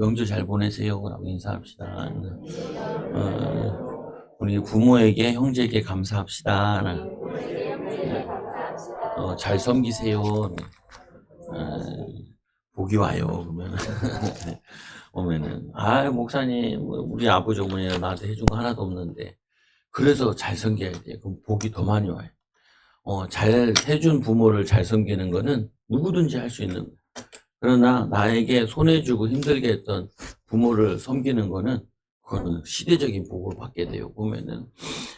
명절 잘 보내세요. 라고 인사합시다. 우리 부모에게, 형제에게 감사합시다. 잘 섬기세요. 복이 와요. 그러면 오면은, 목사님, 우리 아버지 어머니가 나한테 해준 거 하나도 없는데, 그래서 잘 섬겨야 돼. 그럼 복이 더 많이 와요. 잘 해준 부모를 잘 섬기는 거는 누구든지 할 수 있는 거예요. 그러나 나에게 손해주고 힘들게 했던 부모를 섬기는 거는 그거는 시대적인 복을 받게 돼요. 보면은.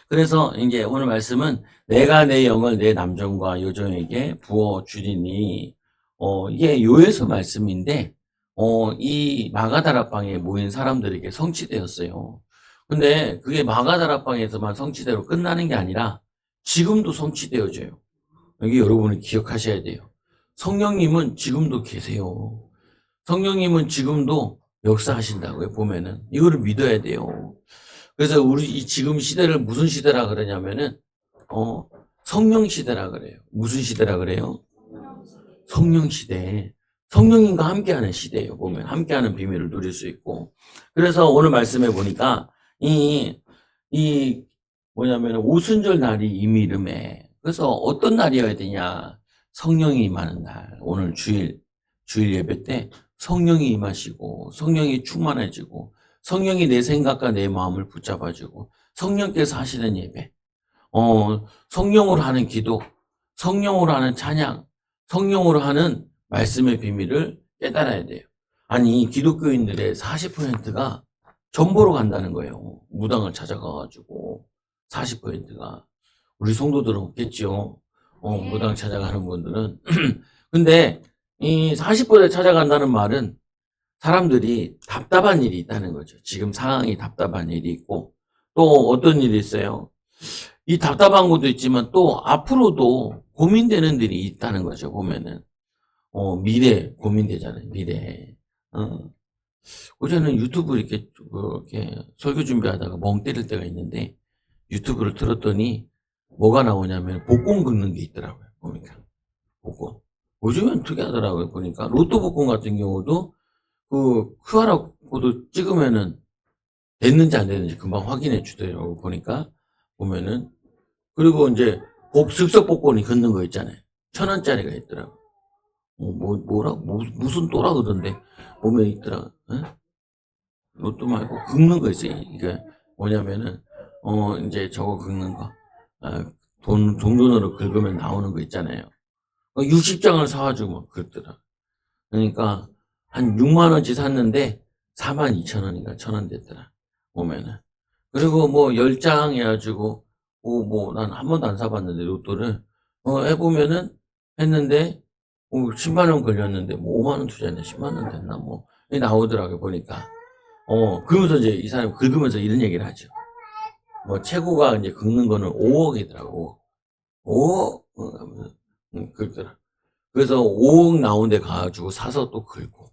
그래서 이제 오늘 말씀은 내가 내 영을 내 남종과 여종에게 부어 주리니, 이게 요에서 말씀인데, 이 마가다락방에 모인 사람들에게 성취되었어요. 근데 그게 마가다락방에서만 성취대로 끝나는 게 아니라 지금도 성취되어져요. 여기 여러분이 기억하셔야 돼요. 성령님은 지금도 계세요. 성령님은 지금도 역사하신다고요, 보면은. 이거를 믿어야 돼요. 그래서 우리 이 지금 시대를 무슨 시대라 그러냐면은, 성령 시대라 그래요. 무슨 시대라 그래요? 성령 시대. 성령님과 함께하는 시대예요, 보면. 함께하는 비밀을 누릴 수 있고. 그래서 오늘 말씀해 보니까, 이 뭐냐면 오순절 날이 이미 이름에, 그래서 어떤 날이어야 되냐? 성령이 임하는 날. 오늘 주일 예배 때 성령이 임하시고 성령이 충만해지고 성령이 내 생각과 내 마음을 붙잡아주고 성령께서 하시는 예배, 성령으로 하는 기도, 성령으로 하는 찬양, 성령으로 하는 말씀의 비밀을 깨달아야 돼요. 아니, 기독교인들의 40%가 전보로 간다는 거예요. 무당을 찾아가가지고 40%가. 우리 성도들은 없겠죠. 무당 찾아가는 분들은. 근데 이 40%에 찾아간다는 말은 사람들이 답답한 일이 있다는 거죠. 지금 상황이 답답한 일이 있고, 또 어떤 일이 있어요? 이 답답한 것도 있지만 또 앞으로도 고민되는 일이 있다는 거죠. 보면은 미래 고민되잖아요. 미래. 어제는 유튜브 이렇게 설교 준비하다가 멍 때릴 때가 있는데 유튜브를 틀었더니 뭐가 나오냐면 복권 긁는 게 있더라고요. 보니까 복권. 요즘엔 특이하더라고요. 보니까 로또 복권 같은 경우도 그 QR 코드 찍으면은 됐는지 안 됐는지 금방 확인해 주더라고요. 보니까 보면은. 그리고 이제 즉석 복권이 긋는 거 있잖아요. 1,000원짜리가 있더라고. 무슨 또라 그던데 보면 있더라. 에? 로또 말고 긁는 거 있어요. 이게 뭐냐면은 이제 저거 긁는 거. 종전으로 긁으면 나오는 거 있잖아요. 60장을 사가지고 막 긁더라. 그러니까 한 6만 원치 샀는데 42,000원인가 1,000원 됐더라. 보면은. 그리고 뭐 10장 해가지고 난 한 번도 안 사봤는데 로또를 해보면은 했는데 10만 원 걸렸는데 뭐 5만 원 투자했는데 10만 원 됐나 뭐 나오더라고요. 보니까. 그러면서 이제 이 사람이 긁으면서 이런 얘기를 하죠. 뭐 최고가 이제 긁는 거는 5억이더라고. 5억? 긁더라. 그래서 5억 나온 데 가가지고 사서 또 긁고.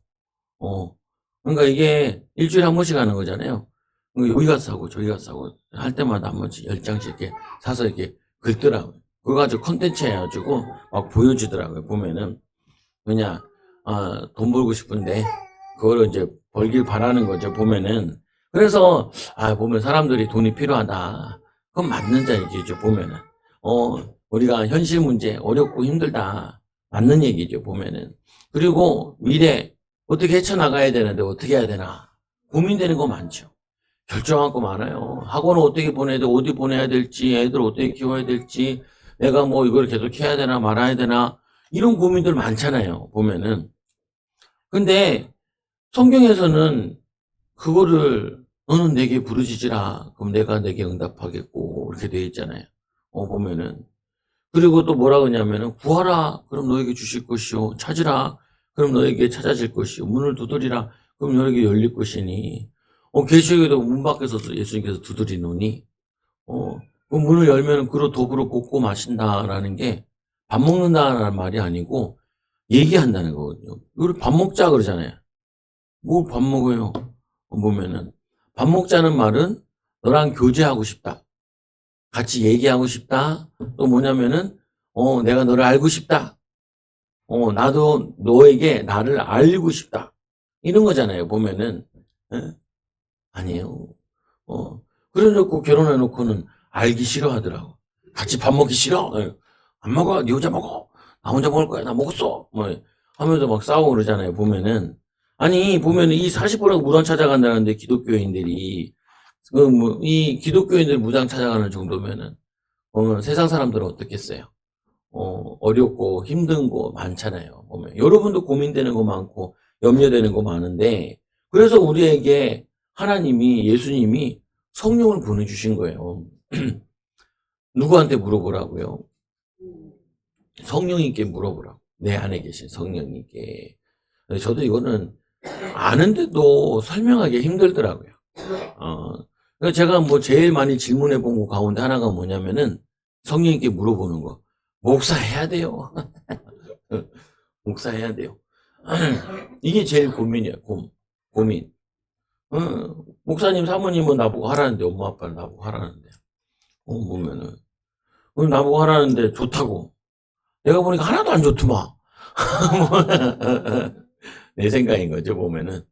그러니까 이게 일주일에 한 번씩 하는 거잖아요. 여기 가서 사고 저기 가서 사고 할 때마다 한 번씩 10장씩 이렇게 사서 이렇게 긁더라고요. 그거 가지고 컨텐츠 해가지고 막 보여주더라고요. 보면은. 그냥, 돈 벌고 싶은데, 그거를 이제 벌길 바라는 거죠. 보면은. 그래서, 보면 사람들이 돈이 필요하다. 그건 맞는 얘기죠. 보면은. 우리가 현실 문제 어렵고 힘들다. 맞는 얘기죠. 보면은. 그리고 미래 어떻게 헤쳐나가야 되는데 어떻게 해야 되나. 고민되는 거 많죠. 결정할 거 많아요. 학원을 어떻게 보내야 돼, 어디 보내야 될지, 애들 어떻게 키워야 될지, 내가 뭐 이걸 계속 해야 되나 말아야 되나, 이런 고민들 많잖아요. 보면은. 근데 성경에서는 그거를 너는 내게 부르짖으라. 그럼 내가 내게 응답하겠고, 이렇게 되어 있잖아요. 보면은. 그리고 또 뭐라 그러냐면은 구하라. 그럼 너에게 주실 것이요. 찾으라. 그럼 너에게 찾아질 것이요. 문을 두드리라. 그럼 너에게 열릴 것이니. 계시록에도 문 밖에서 예수님께서 두드리노니. 그 문을 열면 그로 dob으로 볶고 마신다라는 게 밥 먹는다라는 말이 아니고 얘기한다는 거거든요. 우리 밥 먹자 그러잖아요. 뭐 밥 먹어요? 보면은 밥 먹자는 말은 너랑 교제하고 싶다. 같이 얘기하고 싶다. 또 뭐냐면은 내가 너를 알고 싶다. 나도 너에게 나를 알고 싶다. 이런 거잖아요, 보면은. 예? 아니에요. 그래놓고 결혼해놓고는 알기 싫어하더라고. 같이 밥 먹기 싫어. 예. 안 먹어. 네 혼자 먹어. 나 혼자 먹을 거야. 나 먹었어. 뭐 하면서 막 싸우고 그러잖아요, 보면은. 아니, 보면은 이 40%가 무당 찾아간다는데 기독교인들이 이 기독교인들 무당 찾아가는 정도면은 세상 사람들은 어떻겠어요? 어렵고 힘든 거 많잖아요. 보면 여러분도 고민되는 거 많고 염려되는 거 많은데 그래서 우리에게 하나님이 예수님이 성령을 보내주신 거예요. 누구한테 물어보라고요? 성령님께 물어보라고. 내 안에 계신 성령님께. 저도 이거는 아는데도 설명하기 힘들더라고요. 그러니까 제가 뭐 제일 많이 질문해 본 거 가운데 하나가 뭐냐면은 성령님께 물어보는 거. 목사해야 돼요. 목사해야 돼요. 이게 제일 고민이야, 고민. 목사님, 사모님은 나보고 하라는데, 엄마, 아빠는 나보고 하라는데. 보면은. 나보고 하라는데 좋다고. 내가 보니까 하나도 안 좋더만. 내 생각인 거죠, 보면은.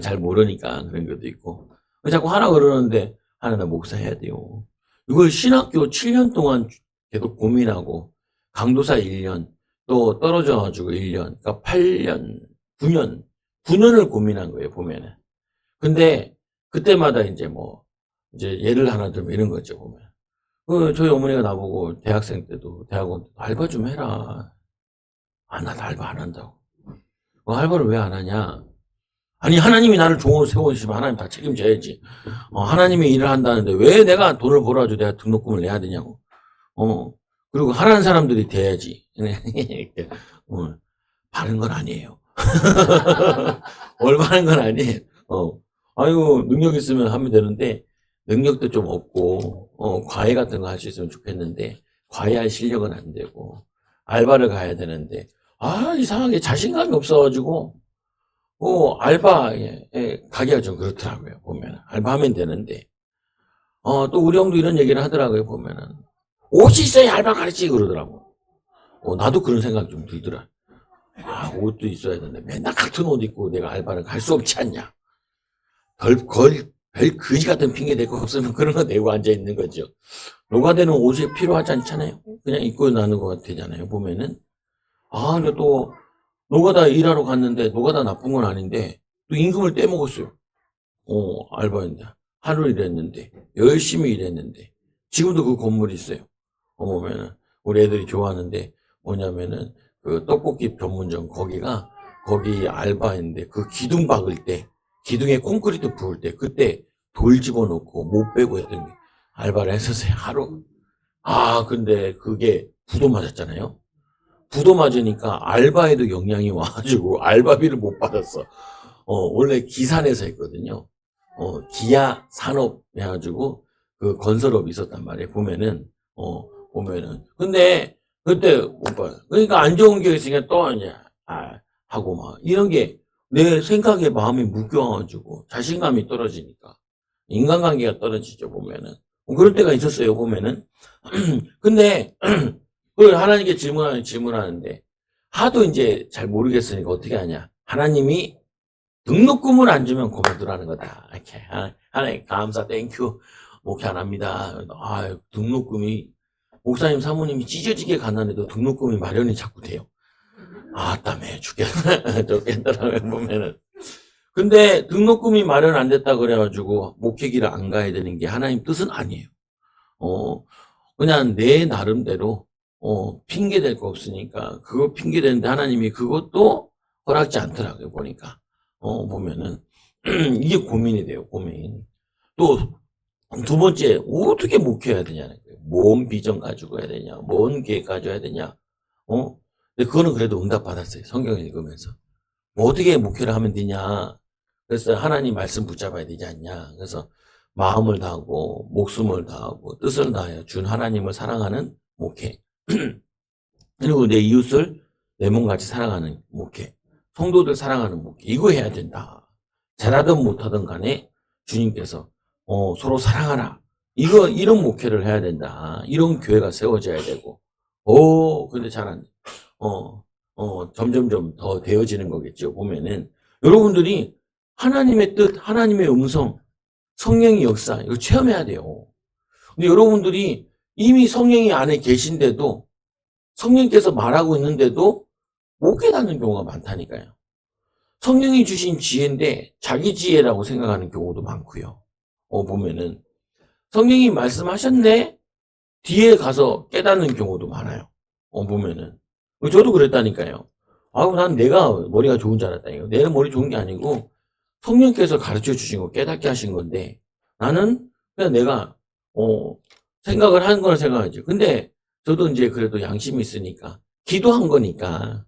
잘 모르니까 그런 것도 있고. 자꾸 하라 그러는데, 하나 목사해야 돼요. 이걸 신학교 7년 동안 계속 고민하고, 강도사 1년, 또 떨어져가지고 1년, 그러니까 8년, 9년을 고민한 거예요, 보면은. 근데, 그때마다 이제 이제 예를 하나 들면 이런 거죠, 보면. 저희 어머니가 나보고 대학생 때도, 대학원 알바 좀 해라. 나도 알바 안 한다고. 알바를 왜 안 하냐? 아니, 하나님이 나를 종으로 세워주시면 하나님 다 책임져야지. 하나님이 일을 한다는데 왜 내가 돈을 벌어가지고 내가 등록금을 내야 되냐고. 그리고 하라는 사람들이 돼야지. 바른 건 아니에요. 올바른 건 아니에요. 아이고, 능력 있으면 하면 되는데, 능력도 좀 없고, 과외 같은 거 할 수 있으면 좋겠는데, 과외할 실력은 안 되고, 알바를 가야 되는데, 이상하게 자신감이 없어가지고, 알바에 가기가 좀 그렇더라고요, 보면. 알바하면 되는데. 또 우리 형도 이런 얘기를 하더라고요, 보면은. 옷이 있어야 알바 가르치지, 그러더라고. 나도 그런 생각 좀 들더라. 옷도 있어야 되는데, 맨날 같은 옷 입고 내가 알바를 갈 수 없지 않냐. 별 거지 같은 핑계 댈 거 없으면 그런 거 내고 앉아있는 거죠. 노가다는 옷이 필요하지 않잖아요. 그냥 입고 나는 거 되잖아요, 보면은. 근데 또, 노가다 일하러 갔는데, 노가다 나쁜 건 아닌데, 또 임금을 떼먹었어요. 알바인데. 하루 일했는데, 열심히 일했는데, 지금도 그 건물이 있어요. 보면은, 우리 애들이 좋아하는데, 뭐냐면은, 그 떡볶이 전문점, 거기 알바인데, 그 기둥 박을 때, 기둥에 콘크리트 부을 때, 그때 돌 집어넣고 못 빼고 했더니, 알바를 했었어요, 하루. 근데 그게 부도 맞았잖아요. 부도 맞으니까 알바에도 영향이 와가지고 알바비를 못 받았어. 원래 기산에서 했거든요. 기아 산업 해가지고 그 건설업이 있었단 말이에요. 보면은. 근데 그때 못 받아. 그러니까 안 좋은 게 있으니까 또 이제 하고 막 이런 게 내 생각에 마음이 묶여가지고 자신감이 떨어지니까 인간관계가 떨어지죠, 보면은. 그런 때가 있었어요, 보면은. 근데 그걸 하나님께 질문하는데 하도 이제 잘 모르겠으니까 어떻게 하냐. 하나님이 등록금을 안 주면 그만두라는 거다. 이렇게. 하나님 감사 땡큐. 목회 안 합니다. 등록금이 목사님 사모님이 찢어지게 가난해도 등록금이 마련이 자꾸 돼요. 땀에 죽겠더라고요, 보면은. 근데 등록금이 마련 안 됐다 그래가지고 목회기를 안 가야 되는 게 하나님 뜻은 아니에요. 그냥 내 나름대로 핑계 댈 거 없으니까 그거 핑계 대는데 하나님이 그것도 허락지 않더라고요, 보니까. 보면은 이게 고민이 돼요, 고민. 또 두 번째, 어떻게 목회해야 되냐는 거예요. 뭔 비전 가지고 해야 되냐, 뭔 계획 가지고 해야 되냐. 근데 그거는 그래도 응답 받았어요, 성경 읽으면서. 어떻게 목회를 하면 되냐. 그래서 하나님 말씀 붙잡아야 되지 않냐. 그래서 마음을 다하고 목숨을 다하고 뜻을 다하여 준 하나님을 사랑하는 목회. 그리고 내 이웃을 내 몸같이 사랑하는 목회. 성도들 사랑하는 목회. 이거 해야 된다. 잘하든 못하든 간에 주님께서 서로 사랑하라. 이런 목회를 해야 된다. 이런 교회가 세워져야 되고. 근데 잘 안 돼. 점점점 더 되어지는 거겠죠, 보면은. 여러분들이 하나님의 뜻, 하나님의 음성, 성령의 역사, 이거 체험해야 돼요. 근데 여러분들이 이미 성령이 안에 계신데도, 성령께서 말하고 있는데도 못 깨닫는 경우가 많다니까요. 성령이 주신 지혜인데 자기 지혜라고 생각하는 경우도 많고요. 보면은 성령이 말씀하셨네? 뒤에 가서 깨닫는 경우도 많아요. 보면은. 저도 그랬다니까요. 난 내가 머리가 좋은 줄 알았다니까요. 내 머리 좋은 게 아니고 성령께서 가르쳐 주신 거, 깨닫게 하신 건데 나는 그냥 내가 생각을 하는 거라 생각하지. 근데 저도 이제 그래도 양심이 있으니까 기도한 거니까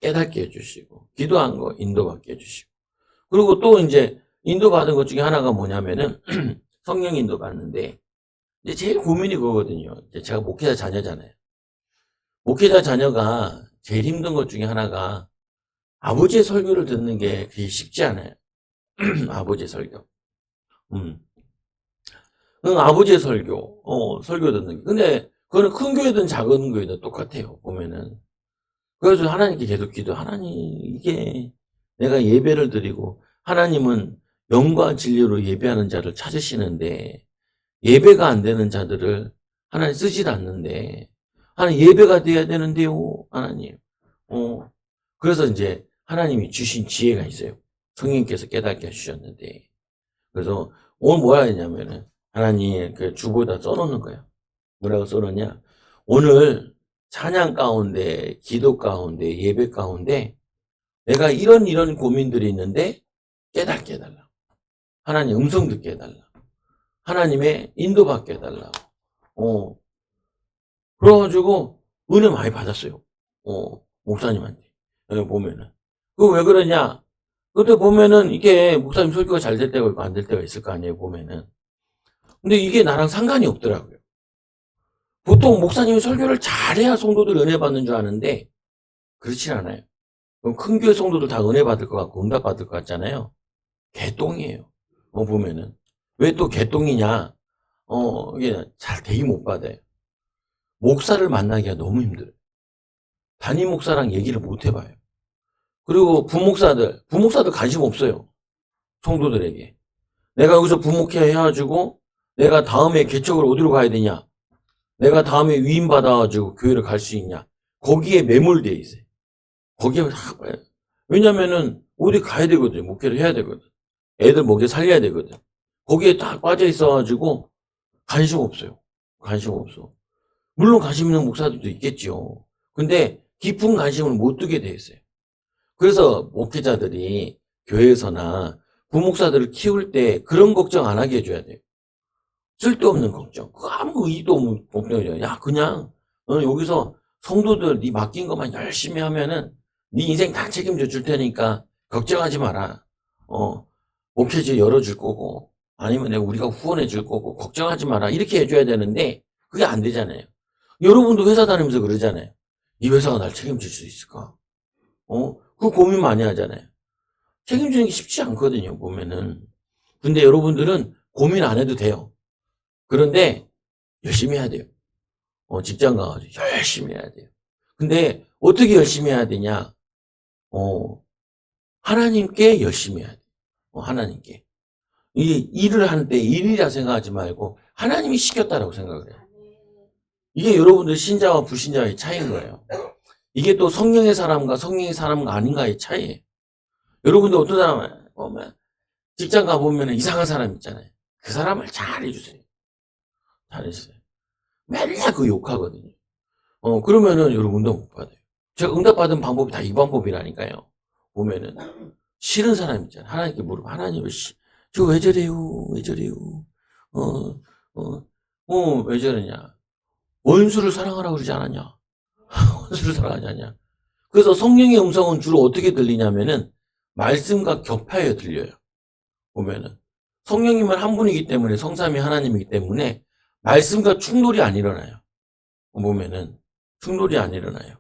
깨닫게 해주시고, 기도한 거 인도받게 해주시고, 그리고 또 이제 인도받은 것 중에 하나가 뭐냐면은 성령 인도받는데 이제 제일 고민이 그거거든요. 이제 제가 목회자 자녀잖아요. 목회자 자녀가 제일 힘든 것 중에 하나가 아버지의 설교를 듣는 게 그게 쉽지 않아요. 아버지의 설교. 아버지의 설교, 설교 듣는 게. 근데 그거는 큰 교회든 작은 교회든 똑같아요. 보면은. 그래서 하나님께 계속 하나님, 이게 내가 예배를 드리고, 하나님은 영과 진리로 예배하는 자를 찾으시는데, 예배가 안 되는 자들을 하나님 쓰질 않는데, 하나님 예배가 돼야 되는데요, 하나님. 그래서 이제 하나님이 주신 지혜가 있어요. 성령께서 깨닫게 해주셨는데. 그래서 오늘 뭐라 했냐면은, 하나님 그 주보다 써놓는 거예요. 뭐라고 써놓냐? 오늘 찬양 가운데, 기도 가운데, 예배 가운데 내가 이런 고민들이 있는데 깨닫게 해달라. 하나님 음성 듣게 해달라. 하나님의 인도받게 해달라. 그래가지고 은혜 많이 받았어요. 목사님한테. 여기 보면은. 그거 왜 그러냐? 그때 보면은 이게 목사님 설교가 잘 될 때가 있고 안 될 때가 있을 거 아니에요, 보면은. 근데 이게 나랑 상관이 없더라고요. 보통 목사님이 설교를 잘해야 성도들 은혜 받는 줄 아는데 그렇진 않아요. 그럼 큰 교회 성도들 다 은혜 받을 것 같고 응답 받을 것 같잖아요. 개똥이에요. 보면은. 왜 또 개똥이냐? 이게 잘 대의 못 받아요. 목사를 만나기가 너무 힘들어요. 담임 목사랑 얘기를 못 해봐요. 그리고 부목사들 관심 없어요. 성도들에게. 내가 여기서 부목회 해가지고 내가 다음에 개척을 어디로 가야 되냐? 내가 다음에 위임 받아가지고 교회를 갈 수 있냐? 거기에 매몰되어 있어요. 거기에 왜냐면은 어디 가야 되거든. 목회를 해야 되거든. 애들 먹여 살려야 되거든. 거기에 다 빠져 있어가지고 관심 없어요. 관심 없어. 물론 관심 있는 목사들도 있겠죠. 근데 깊은 관심을 못 두게 돼 있어요. 그래서 목회자들이 교회에서나 부목사들을 키울 때 그런 걱정 안 하게 해줘야 돼요. 쓸데없는 걱정. 아무 의의도 없는 걱정이죠. 야, 그냥 여기서 성도들 네 맡긴 것만 열심히 하면은 네 인생 다 책임져 줄 테니까 걱정하지 마라. 목회지 열어줄 거고 아니면 우리가 후원해 줄 거고 걱정하지 마라. 이렇게 해줘야 되는데 그게 안 되잖아요. 여러분도 회사 다니면서 그러잖아요. 이 회사가 날 책임질 수 있을까? 그 고민 많이 하잖아요. 책임지는 게 쉽지 않거든요, 보면은. 근데 여러분들은 고민 안 해도 돼요. 그런데 열심히 해야 돼요. 직장 가가지고 열심히 해야 돼요. 근데 어떻게 열심히 해야 되냐? 하나님께 열심히 해야 돼요. 하나님께. 이 일을 하는데 일이라 생각하지 말고 하나님이 시켰다라고 생각을 해요. 이게 여러분들 신자와 불신자의 차이인 거예요. 이게 또 성령의 사람과 성령의 사람과 아닌가의 차이예요. 여러분들 어떤 사람 보면 직장 가보면 이상한 사람 있잖아요. 그 사람을 잘해주세요. 잘했어요. 맨날 그 욕하거든요. 그러면은 여러분 응답 못 받아요. 제가 응답 받은 방법이 다 이 방법이라니까요. 보면은 싫은 사람 있잖아요. 하나님께 물어봐. 하나님 저 왜 저래요? 왜 저래요? 왜 저러냐? 원수를 사랑하라고 그러지 않았냐? 원수를 사랑하지 않냐? 그래서 성령의 음성은 주로 어떻게 들리냐면은 말씀과 격파에 들려요. 보면은 성령님은 한 분이기 때문에 성삼위 하나님이기 때문에 말씀과 충돌이 안 일어나요. 보면은 충돌이 안 일어나요.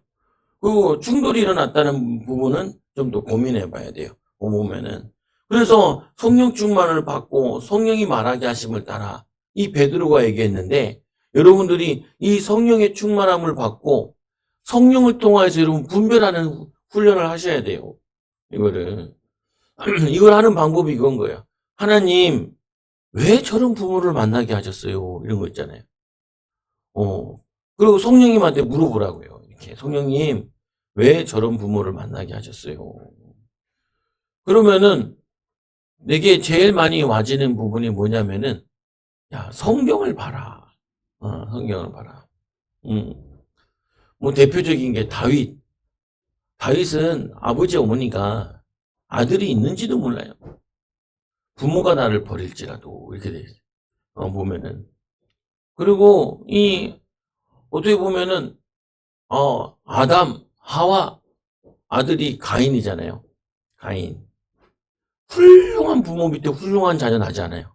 그 충돌이 일어났다는 부분은 좀 더 고민해 봐야 돼요. 보면은 그래서 성령 충만을 받고 성령이 말하게 하심을 따라 이 베드로가 얘기했는데 여러분들이 이 성령의 충만함을 받고 성령을 통해서 여러분 분별하는 훈련을 하셔야 돼요. 이거를 이걸 하는 방법이 이건 거예요. 하나님, 왜 저런 부모를 만나게 하셨어요? 이런 거 있잖아요. 그리고 성령님한테 물어보라고요. 이렇게 성령님, 왜 저런 부모를 만나게 하셨어요? 그러면은 내게 제일 많이 와지는 부분이 뭐냐면은, 야, 성경을 봐라. 성경을 봐라. 음, 뭐 대표적인 게 다윗. 다윗은 아버지 어머니가 아들이 있는지도 몰라요. 부모가 나를 버릴지라도 이렇게 돼 있어요. 보면은. 그리고 어떻게 보면은 아담, 하와 아들이 가인이잖아요. 가인. 훌륭한 부모 밑에 훌륭한 자녀 나지 않아요.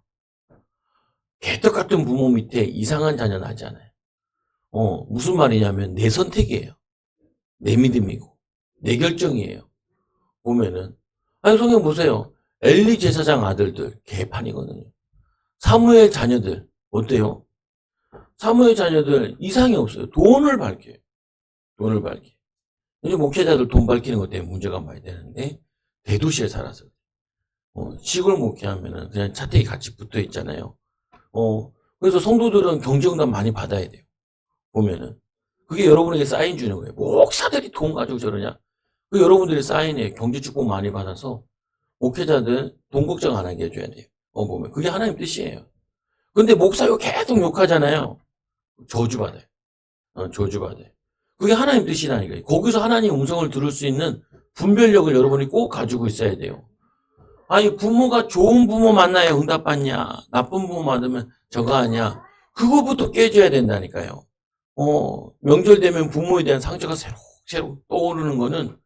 개떡 같은 부모 밑에 이상한 자녀 나지 않아요. 무슨 말이냐면 내 선택이에요. 내 믿음이고 내 결정이에요. 보면은 아니 성경 보세요. 엘리 제사장 아들들 개판이거든요. 사무엘 자녀들 어때요? 사무엘 자녀들 이상이 없어요. 돈을 밝혀요. 돈을 밝혀. 이제 목회자들 돈 밝히는 것 때문에 문제가 많이 되는데 대도시에 살아서 시골 목회하면은 그냥 차택이 같이 붙어 있잖아요. 그래서 성도들은 경제응답 많이 받아야 돼요. 보면은 그게 여러분에게 사인 주는 거예요. 목사들이 돈 가지고 저러냐? 그 여러분들이 사인에 경제 축복 많이 받아서 목회자들 돈 걱정 안 하게 해줘야 돼요. 보면 그게 하나님 뜻이에요. 근데 목사 요 계속 욕하잖아요. 저주받아요. 저주받아요. 그게 하나님 뜻이라니까요. 거기서 하나님 음성을 들을 수 있는 분별력을 여러분이 꼭 가지고 있어야 돼요. 아니 부모가 좋은 부모 만나야 응답받냐, 나쁜 부모 만나면 저거 하냐, 그거부터 깨줘야 된다니까요. 명절 되면 부모에 대한 상처가 새로 떠오르는 거는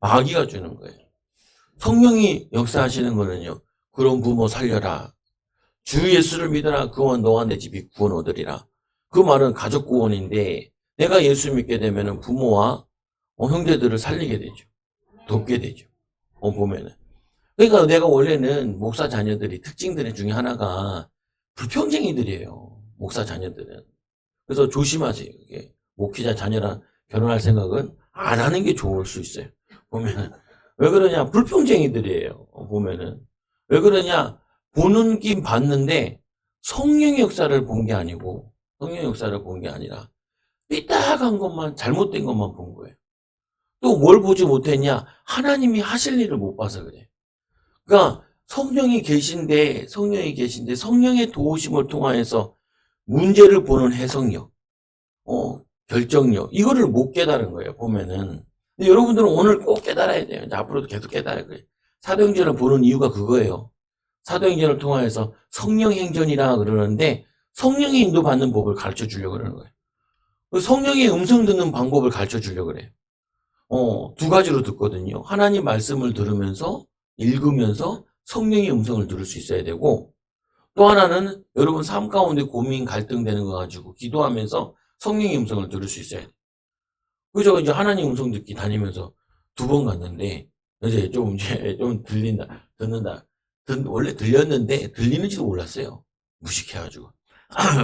마귀가 주는 거예요. 성령이 역사하시는 거는요, 그런 부모 살려라. 주 예수를 믿어라. 그와 너와 내 집이 구원 얻으리라. 그 말은 가족 구원인데 내가 예수 믿게 되면 부모와 형제들을 살리게 되죠. 돕게 되죠. 보면은. 그러니까 내가 원래는 목사 자녀들이 특징들 중에 하나가 불평쟁이들이에요. 목사 자녀들은. 그래서 조심하세요. 이게 목회자 자녀랑 결혼할 생각은 안 하는 게 좋을 수 있어요. 보면은. 왜 그러냐? 불평쟁이들이에요. 보면은. 왜 그러냐? 보는 긴 봤는데 성령의 역사를 본 게 아니고 성령의 역사를 본 게 아니라 삐딱한 것만 잘못된 것만 본 거예요. 또 뭘 보지 못했냐? 하나님이 하실 일을 못 봐서 그래. 그러니까 성령이 계신데 성령의 도우심을 통하여서 문제를 보는 해석력, 결정력 이거를 못 깨달은 거예요. 보면은. 근데 여러분들은 오늘 꼭 깨달아야 돼요. 이제 앞으로도 계속 깨달을 거예요. 사도행전을 보는 이유가 그거예요. 사도행전을 통하여서 성령 행전이라 그러는데 성령의 인도받는 법을 가르쳐 주려고 그러는 거예요. 성령의 음성 듣는 방법을 가르쳐 주려고 그래요. 두 가지로 듣거든요. 하나님 말씀을 들으면서 읽으면서 성령의 음성을 들을 수 있어야 되고 또 하나는 여러분 삶 가운데 고민 갈등되는 거 가지고 기도하면서 성령의 음성을 들을 수 있어야 돼요. 그래서 이제 하나님 음성 듣기 다니면서 2번 갔는데 이제 좀 듣는다. 원래 들렸는데 들리는지도 몰랐어요. 무식해가지고.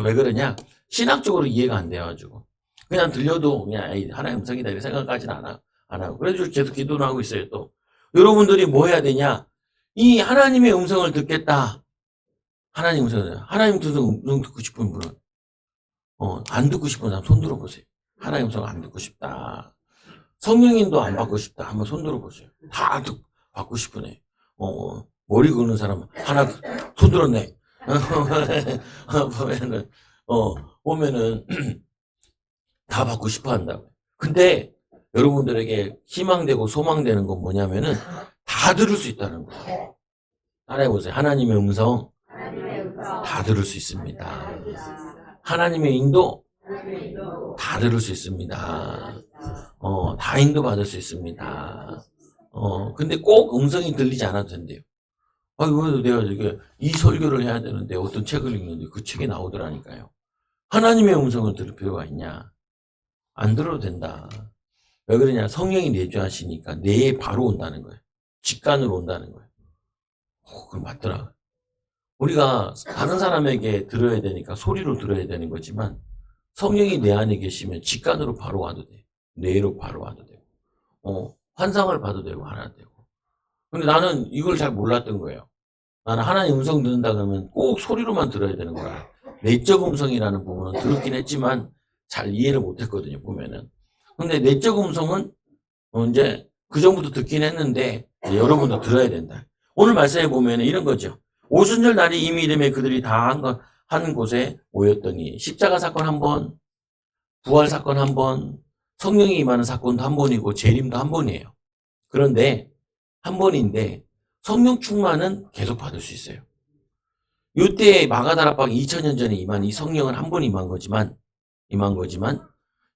왜 그러냐? 신학적으로 이해가 안 돼가지고. 그냥 들려도 그냥 하나님 음성이다 이렇게 생각까지는 안 하고. 그래서 계속 기도를 하고 있어요 또. 여러분들이 뭐 해야 되냐? 이 하나님의 음성을 듣겠다. 하나님 음성 듣고 싶은 분은 안 듣고 싶은 사람 손 들어보세요. 하나님 음성 안 듣고 싶다. 성령님도 안 받고 싶다. 한번 손 들어보세요. 다 받고 싶으네. 머리 긁는 사람 하나 손 들었네. 보면은 다 받고 싶어 한다고. 근데 여러분들에게 희망되고 소망되는 건 뭐냐면은 다 들을 수 있다는 거예요. 따라해보세요. 하나님의 음성 다 들을 수 있습니다. 하나님의 인도 다 들을 수 있습니다. 다 인도받을 수 있습니다. 근데 꼭 음성이 들리지 않아도 된대요. 왜 내가 이 설교를 해야 되는데 어떤 책을 읽는데 그 책에 나오더라니까요. 하나님의 음성을 들을 필요가 있냐? 안 들어도 된다. 왜 그러냐? 성령이 내주하시니까 뇌에 바로 온다는 거예요. 직관으로 온다는 거예요. 그럼 맞더라. 우리가 다른 사람에게 들어야 되니까 소리로 들어야 되는 거지만 성령이 내 안에 계시면 직관으로 바로 와도 돼. 뇌로 바로 와도 되고, 환상을 봐도 되고, 하나 되고. 근데 나는 이걸 잘 몰랐던 거예요. 나는 하나님 음성 듣는다 그러면 꼭 소리로만 들어야 되는 거야. 내적 음성이라는 부분은 들었긴 했지만 잘 이해를 못 했거든요, 보면은. 근데 내적 음성은 이제 그전부터 듣긴 했는데 여러분도 들어야 된다. 오늘 말씀해 보면 이런 거죠. 오순절 날이 이미 이름에 그들이 다 한 곳에 모였더니 십자가 사건 한 번, 부활 사건 한 번, 성령이 임하는 사건도 한 번이고 재림도 한 번이에요. 그런데 한 번인데 성령 충만은 계속 받을 수 있어요. 이때 마가다락방 2000년 전에 임한 이 성령은 한 번 임한 거지만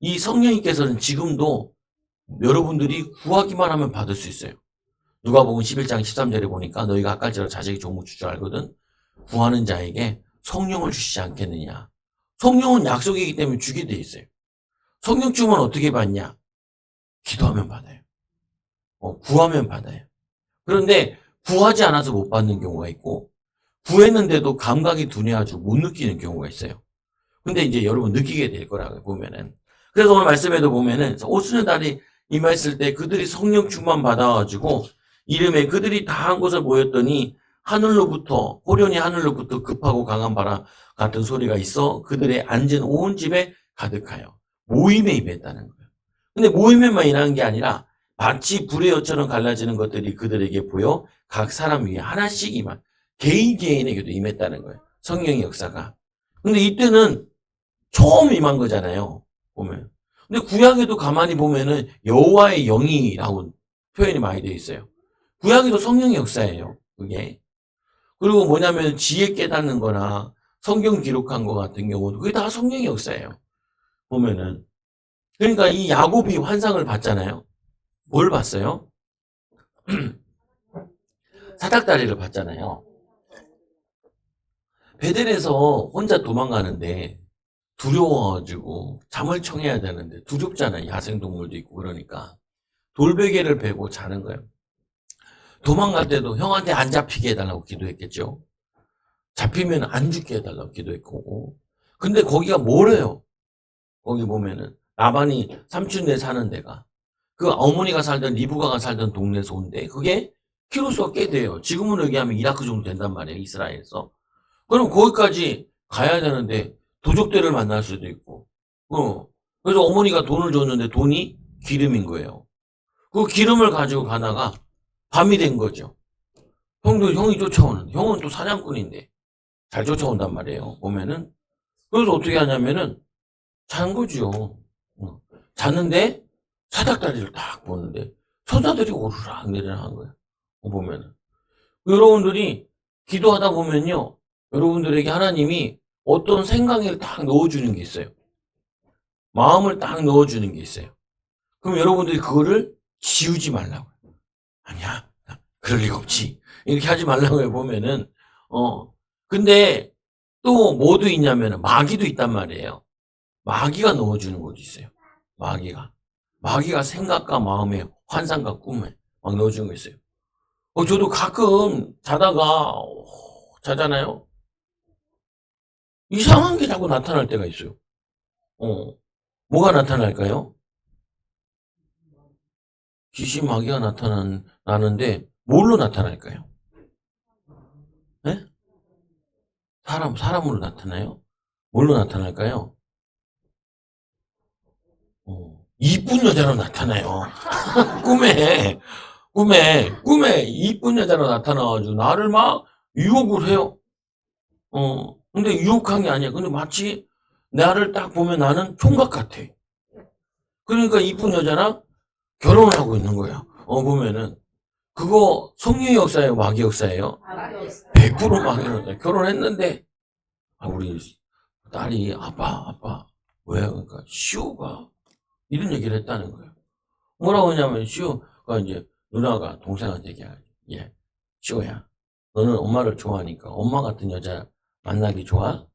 이 성령님께서는 지금도 여러분들이 구하기만 하면 받을 수 있어요. 누가복음 11장 13절에 보니까 너희가 악갈지라 자식이 종을 줄 줄 알거든 구하는 자에게 성령을 주시지 않겠느냐. 성령은 약속이기 때문에 주게 돼 있어요. 성령 충만 어떻게 받냐? 기도하면 받아요. 구하면 받아요. 그런데 구하지 않아서 못 받는 경우가 있고 구했는데도 감각이 둔해가지고 못 느끼는 경우가 있어요. 근데 이제 여러분 느끼게 될 거라고 보면은. 그래서 오늘 말씀에도 보면은 오순절날이 임했을 때 그들이 성령 충만 받아가지고 이름에 그들이 다 한 곳에 모였더니 하늘로부터 호련히 하늘로부터 급하고 강한 바람 같은 소리가 있어 그들의 앉은 온 집에 가득하여 모임에 임했다는 거예요. 근데 모임에만 임하는 게 아니라 마치 불의 여처럼 갈라지는 것들이 그들에게 보여 각 사람 위에 하나씩 임한 개인에게도 임했다는 거예요. 성령의 역사가. 근데 이때는 처음 임한 거잖아요. 보면. 근데 구약에도 가만히 보면은 여호와의 영이라고 표현이 많이 되어 있어요. 구약에도 성령의 역사예요. 그게. 그리고 뭐냐면 지혜 깨닫는 거나 성경 기록한 거 같은 경우도 그게 다 성령의 역사예요. 보면은. 그러니까 이 야곱이 환상을 봤잖아요. 뭘 봤어요? 사닥다리를 봤잖아요. 베델에서 혼자 도망가는데 두려워가지고 잠을 청해야 되는데 두렵잖아요. 야생동물도 있고 그러니까. 돌베개를 베고 자는 거예요. 도망갈 때도 형한테 안 잡히게 해달라고 기도했겠죠. 잡히면 안 죽게 해달라고 기도했고. 근데 거기가 멀어요. 거기 보면은 라반이 삼촌네 사는 데가. 그 어머니가 살던 리브가가 살던 동네에서 온대. 그게 키로수가 꽤 돼요. 지금으로 얘기하면 이라크 정도 된단 말이에요. 이스라엘에서. 그럼 거기까지 가야 되는데 도적들을 만날 수도 있고. 그래서 어머니가 돈을 줬는데 돈이 기름인 거예요. 그 기름을 가지고 가다가 밤이 된 거죠. 형이 쫓아오는. 형은 또 사냥꾼인데 잘 쫓아온단 말이에요. 보면은. 그래서 어떻게 하냐면은 잔 거죠. 잤는데 사닥다리를 딱 보는데 천사들이 오르락 내리락 한 거예요. 보면은. 여러분들이 기도하다 보면요. 여러분들에게 하나님이 어떤 생각을 딱 넣어주는 게 있어요. 마음을 딱 넣어주는 게 있어요. 그럼 여러분들이 그거를 지우지 말라고요. 아니야. 그럴 리가 없지. 이렇게 하지 말라고요. 보면은. 근데 또 뭐도 있냐면 마귀도 있단 말이에요. 마귀가 넣어주는 것도 있어요. 마귀가 생각과 마음에 환상과 꿈에 막 넣어주는 거 있어요. 저도 가끔 자잖아요. 이상한 게 자꾸 나타날 때가 있어요. 뭐가 나타날까요? 귀신 마귀가 나는데 뭘로 나타날까요? 네? 사람으로 나타나요? 뭘로 나타날까요? 이쁜 여자로 나타나요. 꿈에 이쁜 여자로 나타나가지고 나를 막 유혹을 해요. 근데 유혹한 게 아니야. 근데 마치 나를 딱 보면 나는 총각 같아. 그러니까 이쁜 여자랑 결혼을 하고 있는 거야. 보면은. 그거 성령의 역사예요? 마귀 역사예요? 100% 마귀 역사예요. 결혼했는데, 우리 딸이 아빠, 왜? 그러니까 시호가 이런 얘기를 했다는 거예요. 뭐라고 하냐면 시호가 이제 누나가 동생한테 얘기하지. 예, 시호야, 너는 엄마를 좋아하니까 엄마 같은 여자 만나기 좋아?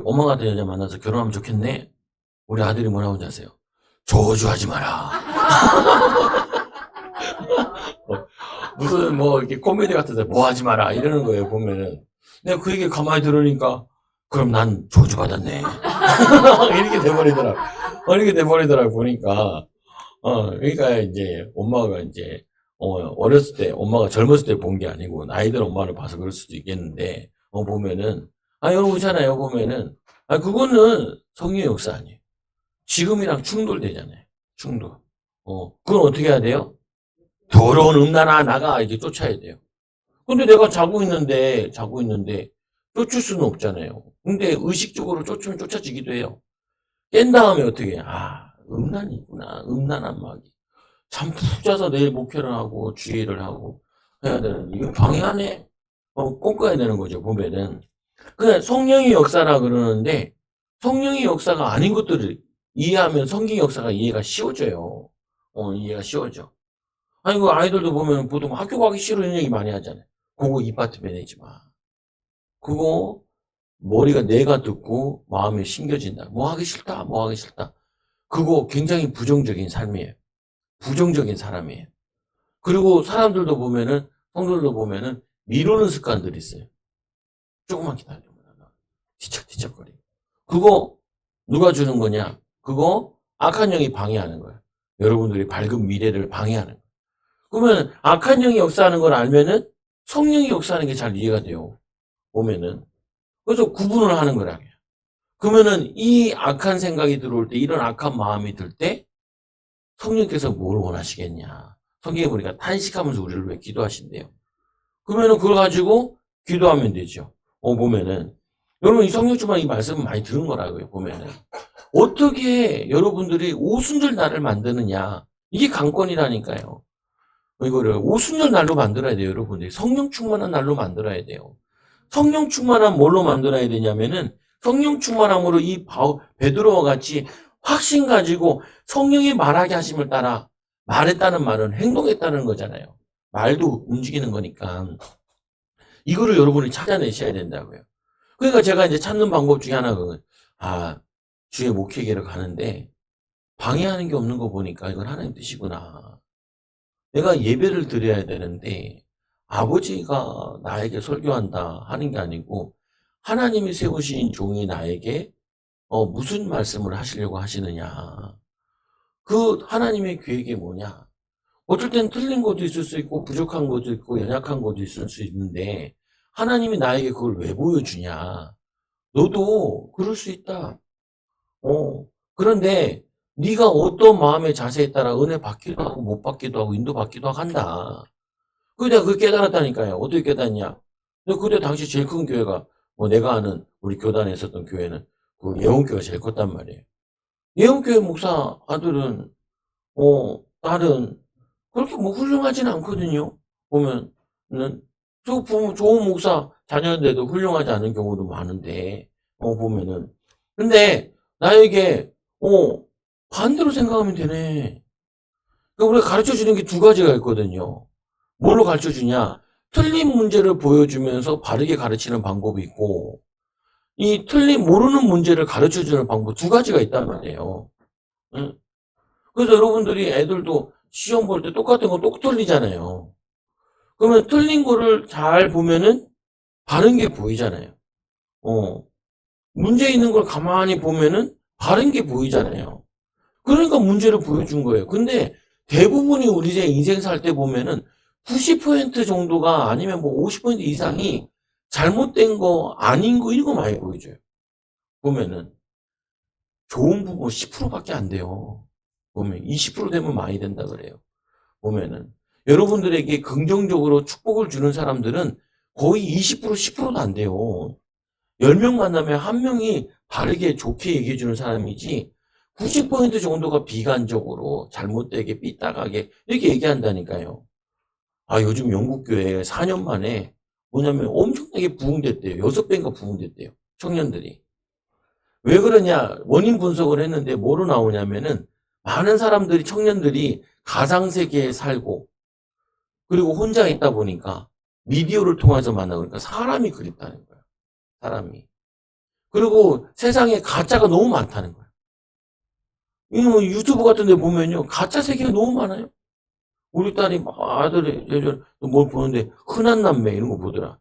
엄마 같은 여자 만나서 결혼하면 좋겠네? 우리 아들이 뭐라고 하는지 아세요? 저주하지 마라. 무슨 이렇게 코미디 같은데 뭐 하지 마라 이러는 거예요. 보면은 내가 그 얘기 가만히 들으니까 그럼 난 저주받았네. 이렇게 돼버리더라고 보니까. 그러니까 이제 엄마가 이제 어렸을 때 엄마가 젊었을 때 본 게 아니고 나이 든 엄마를 봐서 그럴 수도 있겠는데 보면은 여러분 그렇잖아요. 보면은 그거는 성령의 역사 아니에요. 지금이랑 충돌되잖아요. 충돌. 그건 어떻게 해야 돼요? 더러운 음란아 나가 이렇게 쫓아야 돼요. 근데 내가 자고 있는데 쫓을 수는 없잖아요. 근데 의식적으로 쫓으면 쫓아지기도 해요. 깬 다음에 어떻게 해? 음란이 있구나. 음란한 마귀. 잠 푹 자서 내일 목회를 하고 주의를 하고 해야 되는데 이거 방해하네. 꺾어야 되는 거죠. 보면은. 그냥 성령의 역사라 그러는데 성령의 역사가 아닌 것들을 이해하면 성경의 역사가 이해가 쉬워져요. 이해가 쉬워져. 그 아이들도 보면 보통 학교 가기 싫어 이런 얘기 많이 하잖아요. 그거 입 받으면 내지 마. 그거 머리가 내가 듣고 마음에 심겨진다. 뭐 하기 싫다. 뭐 하기 싫다. 그거 굉장히 부정적인 삶이에요. 부정적인 사람이에요. 그리고 사람들도 보면은 성도들도 보면은 미루는 습관들이 있어요. 조금만 기다려보면 뒤척뒤척거리고. 그거 누가 주는 거냐? 그거 악한 영이 방해하는 거예요. 여러분들이 밝은 미래를 방해하는 거예요. 그러면 악한 영이 역사하는 걸 알면은 성령이 역사하는 게 잘 이해가 돼요. 보면은. 그래서 구분을 하는 거라고요. 그러면은 이 악한 생각이 들어올 때, 이런 악한 마음이 들 때 성령께서 뭘 원하시겠냐. 성경에 보니까 탄식하면서 우리를 왜 기도하신대요. 그러면은 그걸 가지고 기도하면 되죠. 보면은 여러분 이 성령 충만 이 말씀은 많이 들은 거라고요. 보면은 어떻게 여러분들이 오순절 날을 만드느냐. 이게 관건이라니까요. 이거를 오순절 날로 만들어야 돼요. 여러분들이 성령 충만한 날로 만들어야 돼요. 성령 충만한 뭘로 만들어야 되냐면은 성령 충만함으로 이 베드로와 같이 확신 가지고 성령이 말하게 하심을 따라 말했다는 말은 행동했다는 거잖아요. 말도 움직이는 거니까 이거를 여러분이 찾아내셔야 된다고요. 그러니까 제가 이제 찾는 방법 중에 하나가 주의 목회계를 가는데 방해하는 게 없는 거 보니까 이건 하나님 뜻이구나. 내가 예배를 드려야 되는데 아버지가 나에게 설교한다 하는 게 아니고 하나님이 세우신 종이 나에게 무슨 말씀을 하시려고 하시느냐. 그 하나님의 계획이 뭐냐. 어쩔 땐 틀린 것도 있을 수 있고 부족한 것도 있고 연약한 것도 있을 수 있는데 하나님이 나에게 그걸 왜 보여주냐. 너도 그럴 수 있다. 그런데 네가 어떤 마음의 자세에 따라 은혜 받기도 하고 못 받기도 하고 인도 받기도 한다. 내가 그걸 깨달았다니까요. 어떻게 깨달았냐. 근데 그때 당시 제일 큰 교회가 내가 아는 우리 교단에 있었던 교회는 그 예원교회가 제일 컸단 말이에요. 예원교회 목사 아들은 딸은 그렇게 훌륭하진 않거든요. 보면은 좋은 목사 자녀인데도 훌륭하지 않은 경우도 많은데 보면은 근데 나에게 반대로 생각하면 되네. 그러니까 우리가 가르쳐 주는 게 두 가지가 있거든요. 뭘로 가르쳐 주냐? 틀린 문제를 보여주면서 바르게 가르치는 방법이 있고 이 모르는 문제를 가르쳐 주는 방법 두 가지가 있단 말이에요. 응? 그래서 여러분들이 애들도 시험 볼 때 똑같은 거 똑 틀리잖아요. 그러면 틀린 거를 잘 보면은 바른 게 보이잖아요. 문제 있는 걸 가만히 보면은 바른 게 보이잖아요. 그러니까 문제를 보여준 거예요. 근데 대부분이 우리 인생 살 때 보면은 90% 정도가 아니면 50% 이상이 잘못된 거, 아닌 거, 이런 거 많이 보여줘요. 보면은. 좋은 부분 10%밖에 안 돼요. 보면 20% 되면 많이 된다 그래요. 보면은. 여러분들에게 긍정적으로 축복을 주는 사람들은 거의 20%, 10%도 안 돼요. 10명 만나면 1명이 바르게 좋게 얘기해 주는 사람이지 90% 정도가 비관적으로 잘못되게 삐딱하게 이렇게 얘기한다니까요. 요즘 영국교회 4년 만에 뭐냐면 엄청나게 부흥됐대요. 6배인가 부흥됐대요. 청년들이. 왜 그러냐? 원인 분석을 했는데 뭐로 나오냐면은 많은 사람들이 청년들이 가상세계에 살고 그리고 혼자 있다 보니까 미디어를 통해서 만나고 그러니까 사람이 그립다는 거예요. 사람이. 그리고 세상에 가짜가 너무 많다는 거예요. 유튜브 같은 데 보면요. 가짜 세계가 너무 많아요. 우리 딸이 아들이 예전에 뭘 보는데 흔한 남매 이런 거 보더라.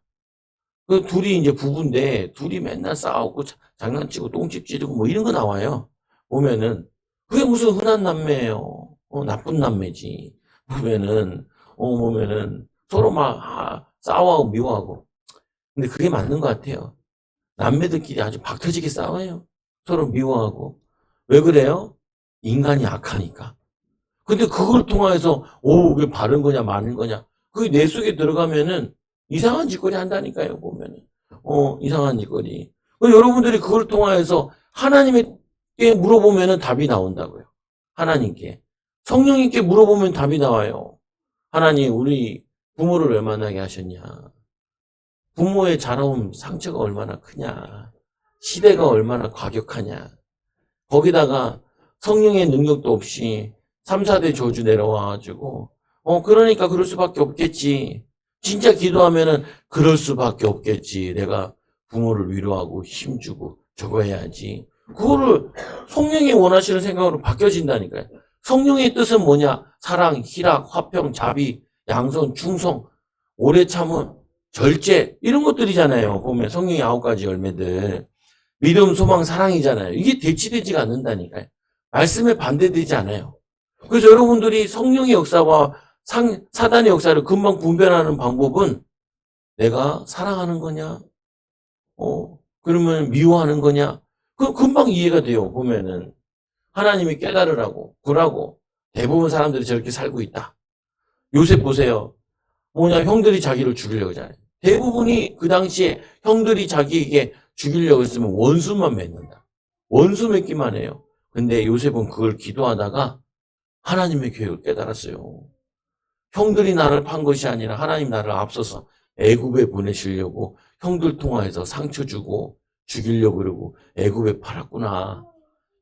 그 둘이 이제 부부인데 둘이 맨날 싸우고 장난치고 똥집 찌르고 이런 거 나와요. 보면은 그게 무슨 흔한 남매예요. 나쁜 남매지. 보면은 보면은 서로 막 싸워하고 미워하고. 근데 그게 맞는 것 같아요. 남매들끼리 아주 박터지게 싸워요. 서로 미워하고. 왜 그래요? 인간이 악하니까. 근데 그걸 통해서 그게 바른 거냐 마는 거냐, 그게 내 속에 들어가면은 이상한 짓거리 한다니까요. 보면은 이상한 짓거리. 여러분들이 그걸 통해서 하나님께 물어보면은 답이 나온다고요. 하나님께, 성령님께 물어보면 답이 나와요. 하나님, 우리 부모를 왜 만나게 하셨냐? 부모의 자라온 상처가 얼마나 크냐? 시대가 얼마나 과격하냐? 거기다가 성령의 능력도 없이 3, 4대 저주 내려와가지고, 그러니까 그럴 수밖에 없겠지. 진짜 기도하면은 그럴 수밖에 없겠지. 내가 부모를 위로하고 힘주고 저거 해야지. 그거를 성령이 원하시는 생각으로 바뀌어진다니까요. 성령의 뜻은 뭐냐? 사랑, 희락, 화평, 자비, 양선, 충성, 오래 참음, 절제, 이런 것들이잖아요. 보면 성령의 9가지 열매들. 믿음, 소망, 사랑이잖아요. 이게 대치되지가 않는다니까요. 말씀에 반대되지 않아요. 그래서 여러분들이 성령의 역사와 사단의 역사를 금방 분별하는 방법은, 내가 사랑하는 거냐? 그러면 미워하는 거냐? 그 금방 이해가 돼요. 보면은 하나님이 깨달으라고 그러고 대부분 사람들이 저렇게 살고 있다. 요셉 보세요. 뭐냐, 형들이 자기를 죽이려고 하잖아요. 대부분이 그 당시에 형들이 자기에게 죽이려고 했으면 원수만 맺는다. 원수 맺기만 해요. 근데 요셉은 그걸 기도하다가 하나님의 계획을 깨달았어요. 형들이 나를 판 것이 아니라 하나님 나를 앞서서 애굽에 보내시려고 형들 통화해서 상처 주고 죽이려고 그러고 애굽에 팔았구나.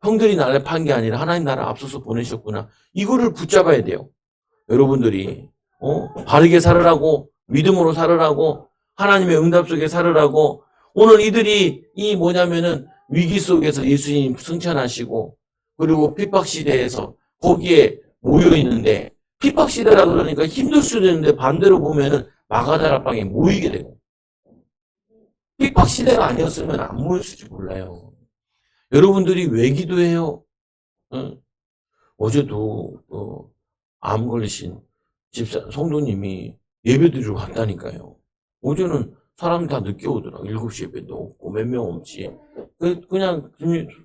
형들이 나를 판 게 아니라 하나님 나를 앞서서 보내셨구나. 이거를 붙잡아야 돼요. 여러분들이 바르게 살으라고, 믿음으로 살으라고, 하나님의 응답 속에 살으라고. 오늘 이들이 뭐냐면은 위기 속에서 예수님 승천하시고, 그리고 핍박 시대에서 거기에 모여 있는데, 핍박 시대라 그러니까 힘들 수도 있는데 반대로 보면은 마가다락방에 모이게 되고, 핍박 시대가 아니었으면 안 모였을지 몰라요. 여러분들이 왜 기도해요? 응? 어제도 암 걸리신 집사 성도님이 예배드리러 갔다니까요. 어제는 사람이 다 늦게 오더라. 7시 예배도 없고 몇 명 없지. 그냥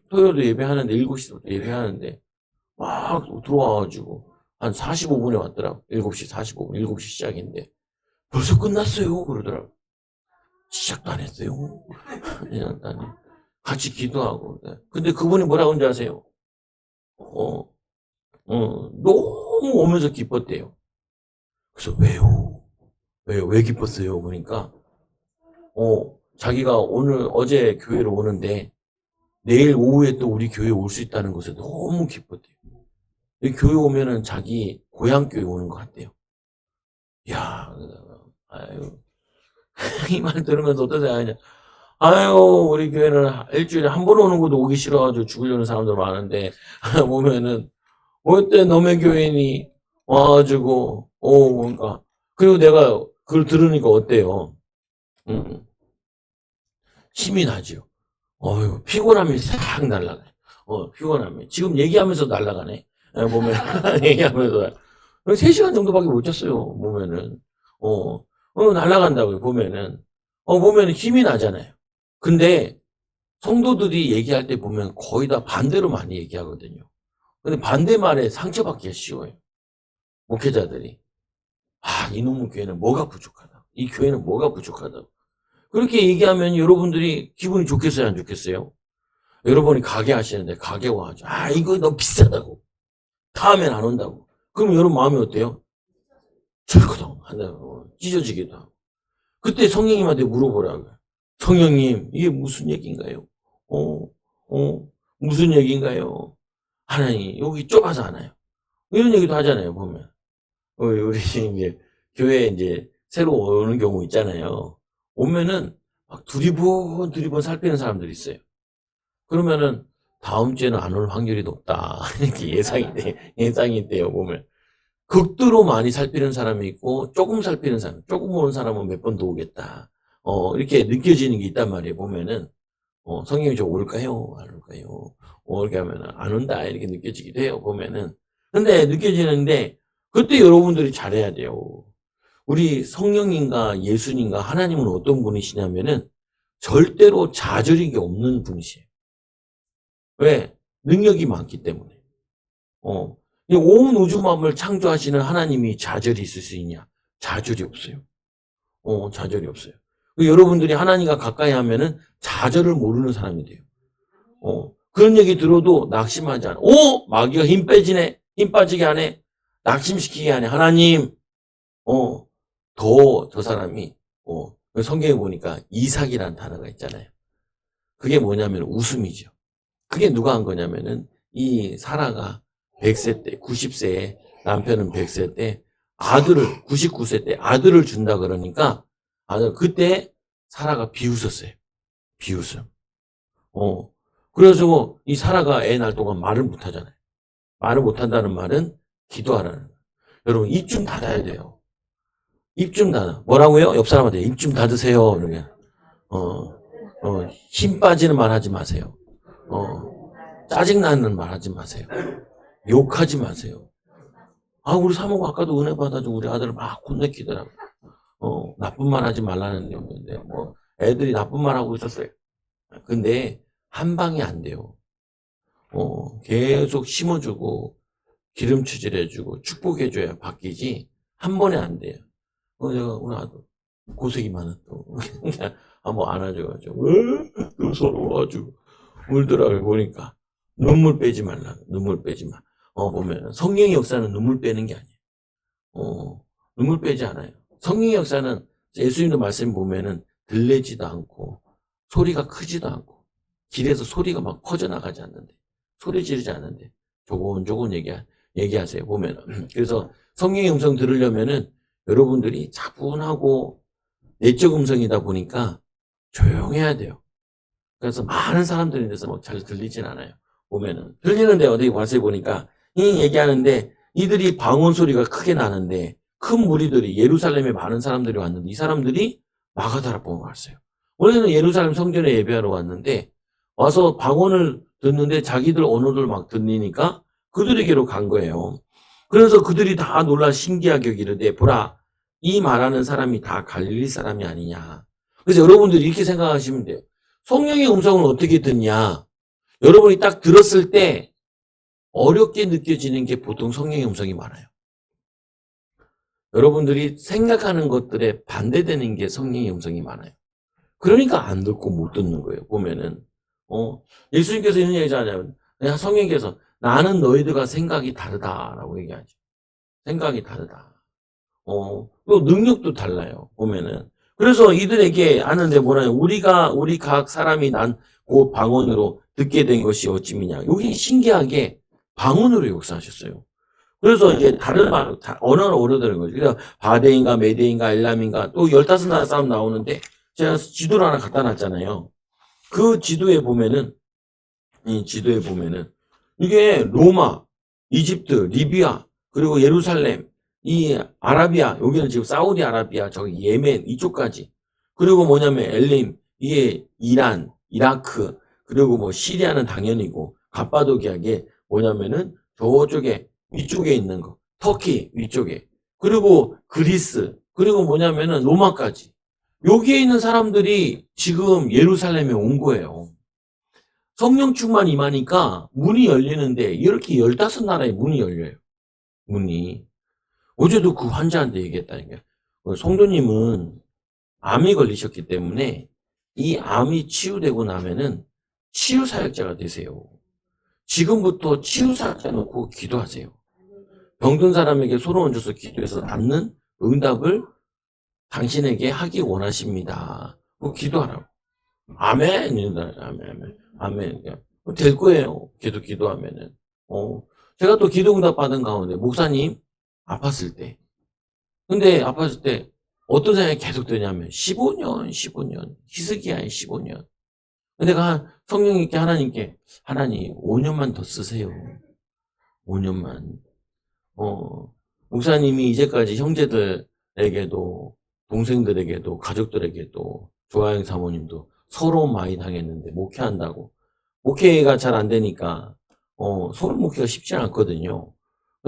토요일도 예배하는데 7시부터 예배하는데 막 들어와가지고 한 45분에 왔더라고. 7시 45분, 7시 시작인데 벌써 끝났어요 그러더라고. 시작도 안 했어요. 그냥 같이 기도하고. 근데 그분이 뭐라고 하는지 아세요? 너무 오면서 기뻤대요. 그래서 왜요? 왜 기뻤어요? 그러니까 자기가 어제 교회로 오는데 내일 오후에 또 우리 교회에 올 수 있다는 것에 너무 기뻤대요. 교회 오면은 자기 고향 교회 오는 것 같대요. 이야, 아유, 이 말 들으면서 어떤 생각이냐. 아유, 우리 교회는 일주일에 한 번 오는 것도 오기 싫어가지고 죽으려는 사람들 많은데, 보면은, 어때, 너네 교인이 와가지고, 그러니까. 그리고 내가 그걸 들으니까 어때요? 힘이 나죠. 피곤함이 싹 날아가요. 피곤함이. 지금 얘기하면서 날아가네. 보면, 얘기하면서. 3시간 정도밖에 못 잤어요, 보면은. 날아간다고요, 보면은. 보면은 힘이 나잖아요. 근데 성도들이 얘기할 때 보면 거의 다 반대로 많이 얘기하거든요. 근데 반대 말에 상처받기가 쉬워요. 목회자들이. 이놈의 교회는 뭐가 부족하다. 이 교회는 뭐가 부족하다. 그렇게 얘기하면 여러분들이 기분이 좋겠어요, 안 좋겠어요? 여러분이 가게 하시는데 가게 와가지고 이거 너무 비싸다고. 다음엔 안 온다고. 그럼 여러분 마음이 어때요? 철커덩 한다고. 찢어지기도 하고. 그때 성령님한테 물어보라고요. 성령님, 이게 무슨 얘기인가요? 무슨 얘기인가요? 하나님, 여기 좁아서 하나요? 이런 얘기도 하잖아요, 보면. 우리 이제 교회에 이제 새로 오는 경우 있잖아요. 오면은 막 두리번 살피는 사람들이 있어요. 그러면은 다음 주에는 안 올 확률이 높다. 이렇게 예상이 돼요, 보면. 극도로 많이 살피는 사람이 있고, 조금 살피는 사람, 조금 오는 사람은 몇 번 더 오겠다. 이렇게 느껴지는 게 있단 말이에요, 보면은. 성령이 저 올까요? 안 올까요? 이렇게 하면은 안 온다. 이렇게 느껴지기도 해요, 보면은. 근데 느껴지는데, 그때 여러분들이 잘해야 돼요. 우리 성령님과 예수님과 하나님은 어떤 분이시냐면은 절대로 좌절이 없는 분이세요. 왜? 능력이 많기 때문에. 온 우주 만물을 창조하시는 하나님이 좌절이 있을 수 있냐? 좌절이 없어요. 좌절이 없어요. 여러분들이 하나님과 가까이 하면은 좌절을 모르는 사람이 돼요. 그런 얘기 들어도 낙심하지 않아. 마귀가 힘 빼지네. 힘 빠지게 하네. 낙심시키게 하네. 하나님, 저 사람이, 성경에 보니까 이삭이라는 단어가 있잖아요. 그게 뭐냐면 웃음이죠. 그게 누가 한 거냐면은 이 사라가 100세 때, 90세에 남편은 100세 때 아들을, 99세 때 아들을 준다 그러니까 그때 사라가 비웃었어요. 비웃음. 그래서 이 사라가 애 낳을 동안 말을 못 하잖아요. 말을 못 한다는 말은 기도하라는 거예요. 여러분, 입 좀 닫아야 돼요. 입 좀 닫아. 뭐라고요? 옆 사람한테 입 좀 닫으세요. 그러면. 힘 빠지는 말 하지 마세요. 짜증나는 말 하지 마세요. 욕하지 마세요. 우리 사모가 아까도 은혜 받아주고 우리 아들을 막 혼내키더라고요. 나쁜 말 하지 말라는 내용인데, 애들이 나쁜 말 하고 있었어요. 근데 한 방이 안 돼요. 계속 심어주고 기름추질해주고 축복해줘야 바뀌지 한 번에 안 돼요. 내가 우리 아들 고생이 많아 또 한번 안아줘가지고 또 서러워가지고 울더라고요. 보니까 눈물 빼지 말라. 눈물 빼지 마. 보면 성령의 역사는 눈물 빼는 게 아니에요. 눈물 빼지 않아요. 성령의 역사는 예수님도 말씀 보면은 들리지도 않고 소리가 크지도 않고 길에서 소리가 막 퍼져나가지 않는데 소리 지르지 않는데 조곤조곤 얘기하세요. 보면은 그래서 성령의 음성 들으려면은 여러분들이 차분하고 내적 음성이다 보니까 조용해야 돼요. 그래서 많은 사람들이 돼서 막 잘 들리진 않아요. 보면은 들리는데 어디 와서 보니까 이 얘기하는데 이들이 방언 소리가 크게 나는데 큰 무리들이 예루살렘에 많은 사람들이 왔는데 이 사람들이 마가다라 보고 왔어요. 원래는 예루살렘 성전에 예배하러 왔는데 와서 방언을 듣는데 자기들 언어들 막 들리니까 그들에게로 간 거예요. 그래서 그들이 다 놀라 신기하게 여기는데 보라 이 말하는 사람이 다 갈릴리 사람이 아니냐. 그래서 여러분들이 이렇게 생각하시면 돼요. 성령의 음성을 어떻게 듣냐. 여러분이 딱 들었을 때 어렵게 느껴지는 게 보통 성령의 음성이 많아요. 여러분들이 생각하는 것들에 반대되는 게 성령의 음성이 많아요. 그러니까 안 듣고 못 듣는 거예요. 보면은 예수님께서 이런 얘기하냐면 성령께서 나는 너희들과 생각이 다르다라고 얘기하죠. 생각이 다르다. 또 능력도 달라요. 보면은 그래서 이들에게 하는데 뭐라요? 우리 각 사람이 난 그 방언으로 듣게 된 것이 어찌미냐. 여기 신기하게 방언으로 역사하셨어요. 그래서 이제 다른 말, 언어를 오르드는 거죠. 그래서 바데인가 메데인가 엘람인가 또 15나라 사람 나오는데 제가 지도를 하나 갖다 놨잖아요. 그 지도에 보면은 이게 로마, 이집트, 리비아, 그리고 예루살렘, 이 아라비아, 여기는 지금 사우디아라비아, 저기 예멘 이쪽까지. 그리고 뭐냐면 엘림, 이게 이란, 이라크, 그리고 뭐 시리아는 당연히고 갑바도기아게 뭐냐면은 저쪽에 위쪽에 있는 거, 터키 위쪽에. 그리고 그리스, 그리고 뭐냐면은 로마까지. 여기에 있는 사람들이 지금 예루살렘에 온 거예요. 성령 충만 임하니까 문이 열리는데 이렇게 15나라의 문이 열려요. 문이. 어제도 그 환자한테 얘기했다니까요. 성도님은 암이 걸리셨기 때문에 이 암이 치유되고 나면은 치유사역자가 되세요. 지금부터 치유사역자 놓고 기도하세요. 병든 사람에게 손을 얹어서 기도해서 낫는 응답을 당신에게 하기 원하십니다. 기도하라고. 아멘. 아멘. 될 거예요. 계속 기도하면은. 제가 또 기도 응답 받은 가운데 목사님 아팠을 때. 근데 아팠을 때 어떤 생각이 계속 드냐면 15년 히스기야의 15년. 내가 성령님께 하나님 5년만 더 쓰세요. 5년만. 목사님이 이제까지 형제들에게도 동생들에게도 가족들에게도 조아영 사모님도 서러움 많이 당했는데 목회한다고 목회가 잘 안 되니까 서로 목회가 쉽지 않거든요.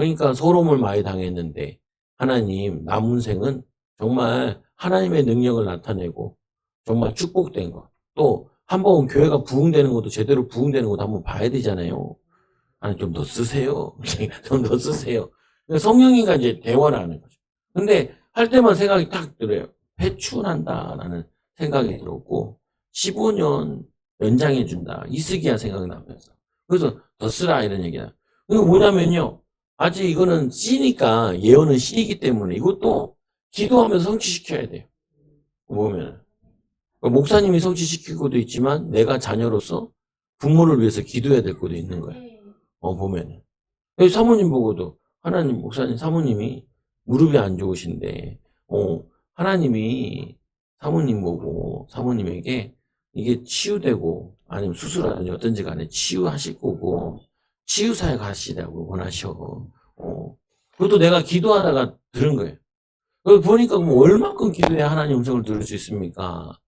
그러니까 소름을 많이 당했는데 하나님 남은 생은 정말 하나님의 능력을 나타내고 정말 축복된 것. 또 한번 교회가 부흥되는 것도 제대로 부흥되는 것도 한번 봐야 되잖아요. 아니 좀 더 쓰세요. 좀 더 쓰세요. 성령님과 이제 대화를 하는 거죠. 근데 할 때만 생각이 딱 들어요. 회춘한다라는 생각이 들었고 15년 연장해 준다. 이스기야 생각나면서. 그래서 더 쓰라 이런 얘기야. 이거 뭐냐면요. 아직 이거는 씨니까 예언은 씨이기 때문에 이것도 기도하면서 성취시켜야 돼요. 보면 목사님이 성취시키고도 있지만 내가 자녀로서 부모를 위해서 기도해야 될 것도 있는 거예요. 보면은. 사모님 보고도 하나님 목사님 사모님이 무릎이 안 좋으신데 하나님이 사모님 보고 사모님에게 이게 치유되고 아니면 수술하든지 어떤지 간에 치유하실 거고 치유사에 가시라고 원하셔. 그것도 내가 기도하다가 들은 거예요. 보니까 뭐 얼마큼 기도해야 하나님 음성을 들을 수 있습니까?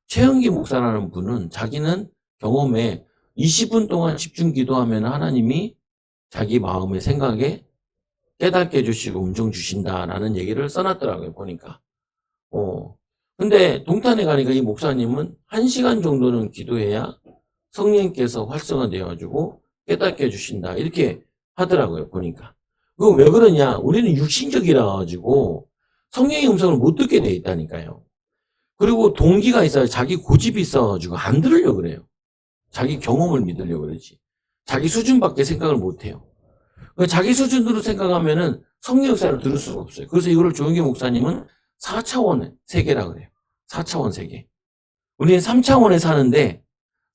최영기 목사라는 분은 자기는 경험에 20분 동안 집중 기도하면 하나님이 자기 마음의 생각에 깨닫게 해주시고 음성 주신다라는 얘기를 써놨더라고요, 보니까. 근데 동탄에 가니까 이 목사님은 1시간 정도는 기도해야 성령께서 활성화되어가지고 깨닫게 해주신다. 이렇게 하더라고요, 보니까. 그거 왜 그러냐? 우리는 육신적이라 가지고 성령의 음성을 못 듣게 돼 있다니까요. 그리고 동기가 있어요. 자기 고집이 있어가지고 안 들으려고 그래요. 자기 경험을 믿으려고 그러지. 자기 수준밖에 생각을 못 해요. 자기 수준으로 생각하면은 성령 역사를 들을 수가 없어요. 그래서 이거를 조영기 목사님은 4차원의 세계라 그래요. 4차원 세계. 우리는 3차원에 사는데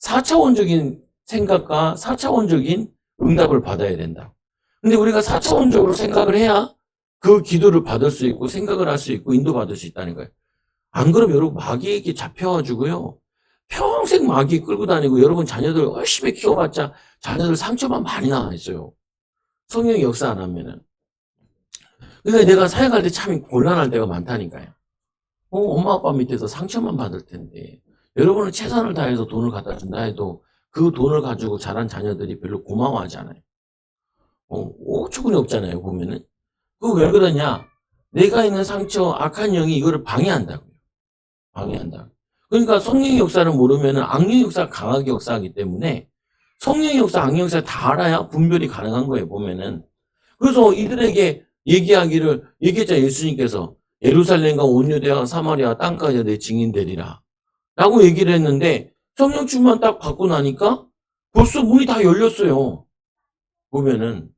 4차원적인 생각과 4차원적인 응답을 받아야 된다. 근데 우리가 4차원적으로 생각을 해야 그 기도를 받을 수 있고 생각을 할 수 있고 인도받을 수 있다는 거예요. 안 그러면 여러분 마귀에게 잡혀가지고요. 평생 마귀 끌고 다니고 여러분 자녀들 열심히 키워봤자 자녀들 상처만 많이 남아있어요. 성령이 역사 안 하면은. 그러니까 내가 사역할 때 참 곤란할 때가 많다니까요. 엄마 아빠 밑에서 상처만 받을 텐데 여러분은 최선을 다해서 돈을 갖다 준다 해도 그 돈을 가지고 자란 자녀들이 별로 고마워하지 않아요. 오초근이 없잖아요, 보면은. 그거 왜 그러냐? 내가 있는 상처, 악한 영이 이거를 방해한다고요. 방해한다. 그러니까 성령의 역사를 모르면 악령의 역사가 강하게 역사하기 때문에 성령의 역사, 악령의 역사 다 알아야 분별이 가능한 거예요, 보면은. 그래서 이들에게 얘기했잖아요, 예수님께서. 예루살렘과 온 유대와 사마리아 땅까지 내 증인되리라. 라고 얘기를 했는데 성령 충만 딱 받고 나니까 벌써 문이 다 열렸어요. 보면은.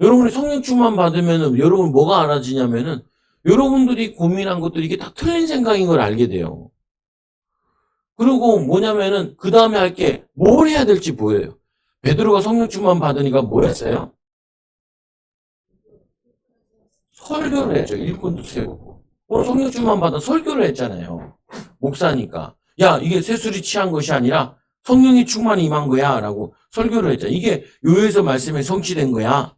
여러분이 성령 충만 받으면은 여러분 뭐가 알아지냐면은 여러분들이 고민한 것들이 이게 다 틀린 생각인 걸 알게 돼요. 그리고 뭐냐면은 그 다음에 할 게 뭘 해야 될지 보여요. 베드로가 성령 충만 받으니까 뭐 했어요? 설교를 했죠. 일꾼도 세우고. 성령 충만 받아 설교를 했잖아요. 목사니까. 야, 이게 세술이 취한 것이 아니라 성령이 충만이 임한 거야. 라고 설교를 했잖아. 이게 요에서 말씀에 성취된 거야.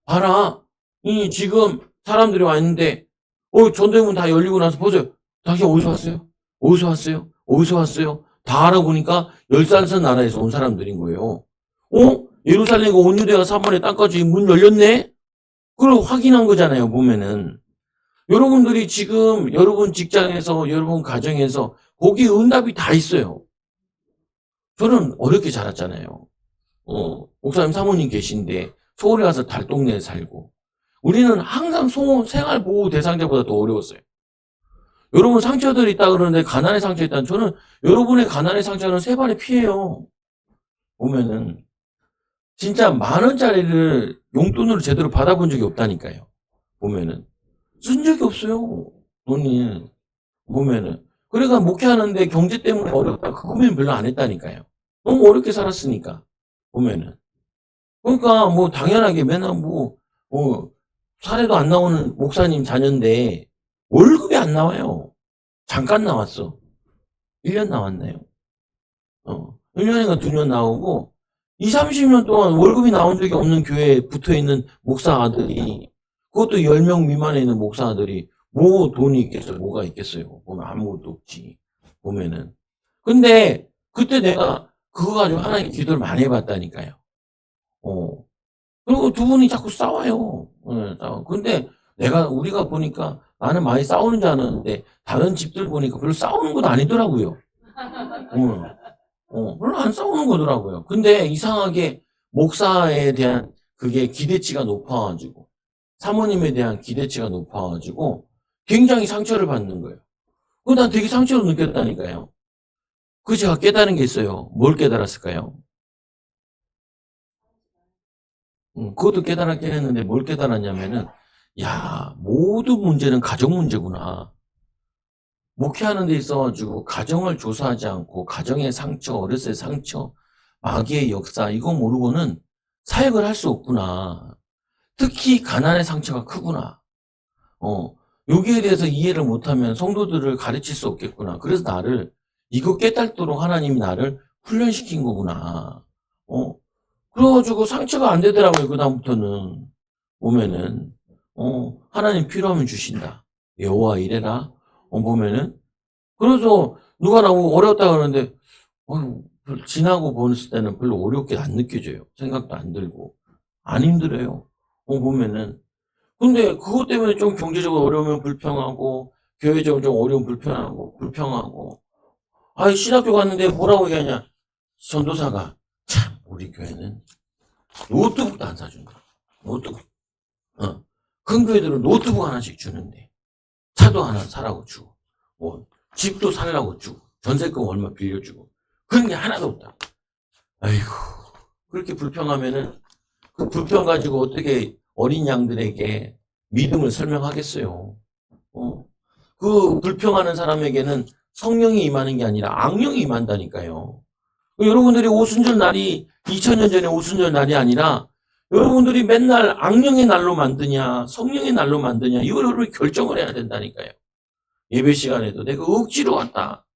봐라. 지금 사람들이 와 있는데, 전대문 다 열리고 나서 보세요. 당신 어디서 왔어요? 어디서 왔어요? 어디서 왔어요? 다 알아보니까 10살선 나라에서 온 사람들인 거예요. 예루살렘과 온 유대와 사마리아 땅까지 문 열렸네? 그걸 확인한 거잖아요, 보면은. 여러분들이 지금 여러분 직장에서, 여러분 가정에서 거기에 응답이 다 있어요. 저는 어렵게 자랐잖아요. 목사님 사모님 계신데 서울에 와서 달동네에 살고 우리는 항상 생활보호 대상자보다 더 어려웠어요. 여러분 상처들이 있다 그러는데 가난의 상처 있다는 저는 여러분의 가난의 상처는 세 발의 피해요. 보면은 진짜 10,000원짜리를 용돈으로 제대로 받아본 적이 없다니까요. 보면은 쓴 적이 없어요. 돈이 보면은 그러니까 목회하는데 경제 때문에 어렵다 그 고민 별로 안 했다니까요. 너무 어렵게 살았으니까 보면은 그러니까 뭐 당연하게 맨날 사례도 안 나오는 목사님 자녀인데 월급이 안 나와요. 잠깐 나왔어. 1년 나왔나요? 1년인가 2년 나오고 20, 30년 동안 월급이 나온 적이 없는 교회에 붙어있는 목사 아들이 그것도 10명 미만에 있는 목사 아들이 뭐 돈이 있겠어요? 뭐가 있겠어요? 보면 아무것도 없지. 보면은. 근데 그때 내가 그거 가지고 하나님 기도를 많이 해봤다니까요. 그리고 두 분이 자꾸 싸워요. 예, 싸워. 근데 우리가 보니까 나는 많이 싸우는 줄 알았는데 다른 집들 보니까 별로 싸우는 것도 아니더라고요. 별로 안 싸우는 거더라고요. 근데 이상하게 목사에 대한 그게 기대치가 높아가지고, 사모님에 대한 기대치가 높아가지고 굉장히 상처를 받는 거예요. 난 되게 상처를 느꼈다니까요. 제가 깨달은 게 있어요. 뭘 깨달았을까요? 그것도 깨달았긴 했는데 뭘 깨달았냐면은, 야, 모든 문제는 가정 문제구나. 목회하는 데 있어가지고 가정을 조사하지 않고 가정의 상처, 어렸을 때 상처, 마귀의 역사 이거 모르고는 사역을 할 수 없구나. 특히 가난의 상처가 크구나. 여기에 대해서 이해를 못하면 성도들을 가르칠 수 없겠구나. 그래서 이거 깨닫도록 하나님이 나를 훈련시킨 거구나. 그래가지고 상처가 안 되더라고요. 그다음부터는 보면은 하나님 필요하면 주신다. 여호와 이래라. 보면은 그래서 누가 나보고 어렵다 그러는데 지나고 보았을 때는 별로 어렵게 안 느껴져요. 생각도 안 들고 안 힘들어요. 보면은 근데 그것 때문에 좀 경제적으로 어려우면 불평하고 교회적으로 좀 어려우면 불평하고 신학교 갔는데 뭐라고 얘기하냐. 전도사가 참 우리 교회는 노트북도 안 사준다. 노트북. 큰 교회들은 노트북 하나씩 주는데 차도 하나 사라고 주고 집도 살라고 주고 전세금 얼마 빌려주고 그런 게 하나도 없다. 아이고 그렇게 불평하면은 그 불평 가지고 어떻게 어린 양들에게 믿음을 설명하겠어요. 그 불평하는 사람에게는 성령이 임하는 게 아니라 악령이 임한다니까요. 여러분들이 오순절 날이 2000년 전에 오순절 날이 아니라 여러분들이 맨날 악령의 날로 만드냐 성령의 날로 만드냐 이걸 여러분이 결정을 해야 된다니까요. 예배 시간에도 내가 억지로 왔다.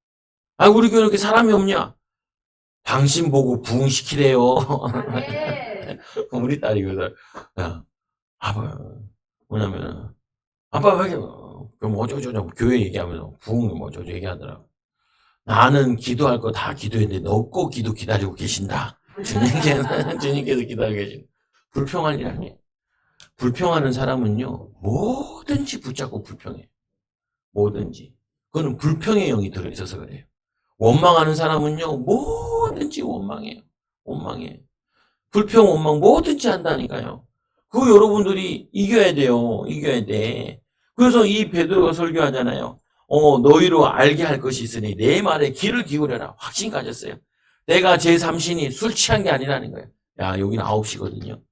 우리 교회 이렇게 사람이 없냐? 당신 보고 부흥시키래요. 우리 딸이 그래서 아빠 뭐냐면 아빠 왜 그럼 어쩌고저쩌고 교회 얘기하면서 부흥 어쩌고 얘기하더라고. 나는 기도할 거 다 기도했는데 너 꼭 기도 기다리고 계신다. 주님께서 기다리고 계신다. 불평할 일 아니에요. 불평하는 사람은요 뭐든지 붙잡고 불평해. 뭐든지. 그거는 불평의 영이 들어있어서 그래요. 원망하는 사람은요 뭐든지 원망해요. 불평, 원망 뭐든지 한다니까요. 그거 여러분들이 이겨야 돼요. 이겨야 돼. 그래서 이 베드로가 설교하잖아요. 너희로 알게 할 것이 있으니 내 말에 귀를 기울여라. 확신 가졌어요. 내가 제3신이 술 취한 게 아니라는 거예요. 야, 여기는 9시거든요.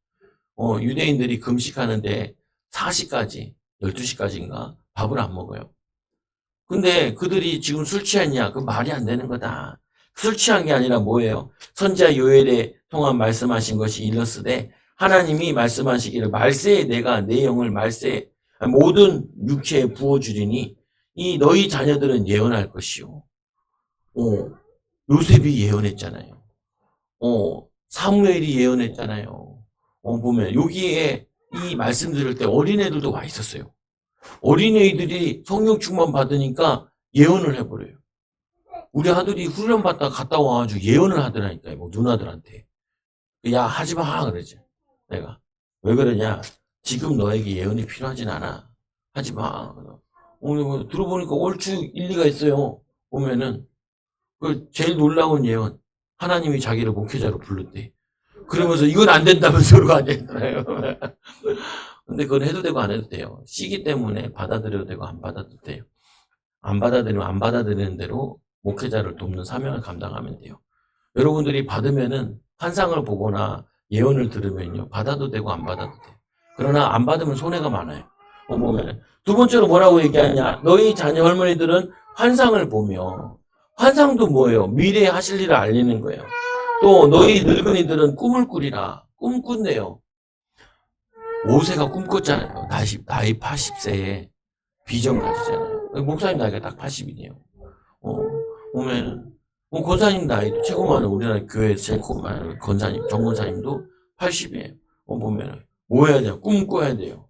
유대인들이 금식하는데 4시까지, 12시까지인가 밥을 안 먹어요. 근데 그들이 지금 술 취했냐? 그 말이 안 되는 거다. 술 취한 게 아니라 뭐예요? 선지자 요엘에 통한 말씀하신 것이 일렀으되 하나님이 말씀하시기를 말세에 내가 내 영을 말세에 모든 육체에 부어주리니 이 너희 자녀들은 예언할 것이요. 요셉이 예언했잖아요. 사무엘이 예언했잖아요. 보면 여기에 이 말씀 들을 때 어린애들도 와 있었어요. 어린애들이 성령 충만 받으니까 예언을 해버려요. 우리 아들이 훈련 받다 갔다 와가지고 예언을 하더라니까요. 뭐 누나들한테. 야 하지 마 그러지. 내가 왜 그러냐? 지금 너에게 예언이 필요하진 않아. 하지 마. 오늘 들어보니까 얼추 일리가 있어요. 보면은 그 제일 놀라운 예언. 하나님이 자기를 목회자로 불렀대. 그러면서 이건 안 된다면서 그러고 앉아있잖아요. 근데 그건 해도 되고 안 해도 돼요. 시기 때문에 받아들여도 되고 안 받아도 돼요. 안 받아들이면 안 받아들이는 대로 목회자를 돕는 사명을 감당하면 돼요. 여러분들이 받으면은 환상을 보거나 예언을 들으면요. 받아도 되고 안 받아도 돼요. 그러나 안 받으면 손해가 많아요. 보면 두 번째로 뭐라고 얘기하냐? 너희 자녀 할머니들은 환상을 보며 환상도 뭐예요? 미래에 하실 일을 알리는 거예요. 또 너희 늙은이들은 꿈을 꾸리라. 꿈 꾼대요. 모세가 꿈 꿨잖아요. 나이 80세에 비전 가지잖아요. 목사님 나이가 딱 80이네요. 보면 권사님 나이도 최고 많은 우리나라 교회 제일 많은 권사님, 정권사님도 80이에요. 보면 뭐 해야 돼요? 꿈 꿔야 돼요.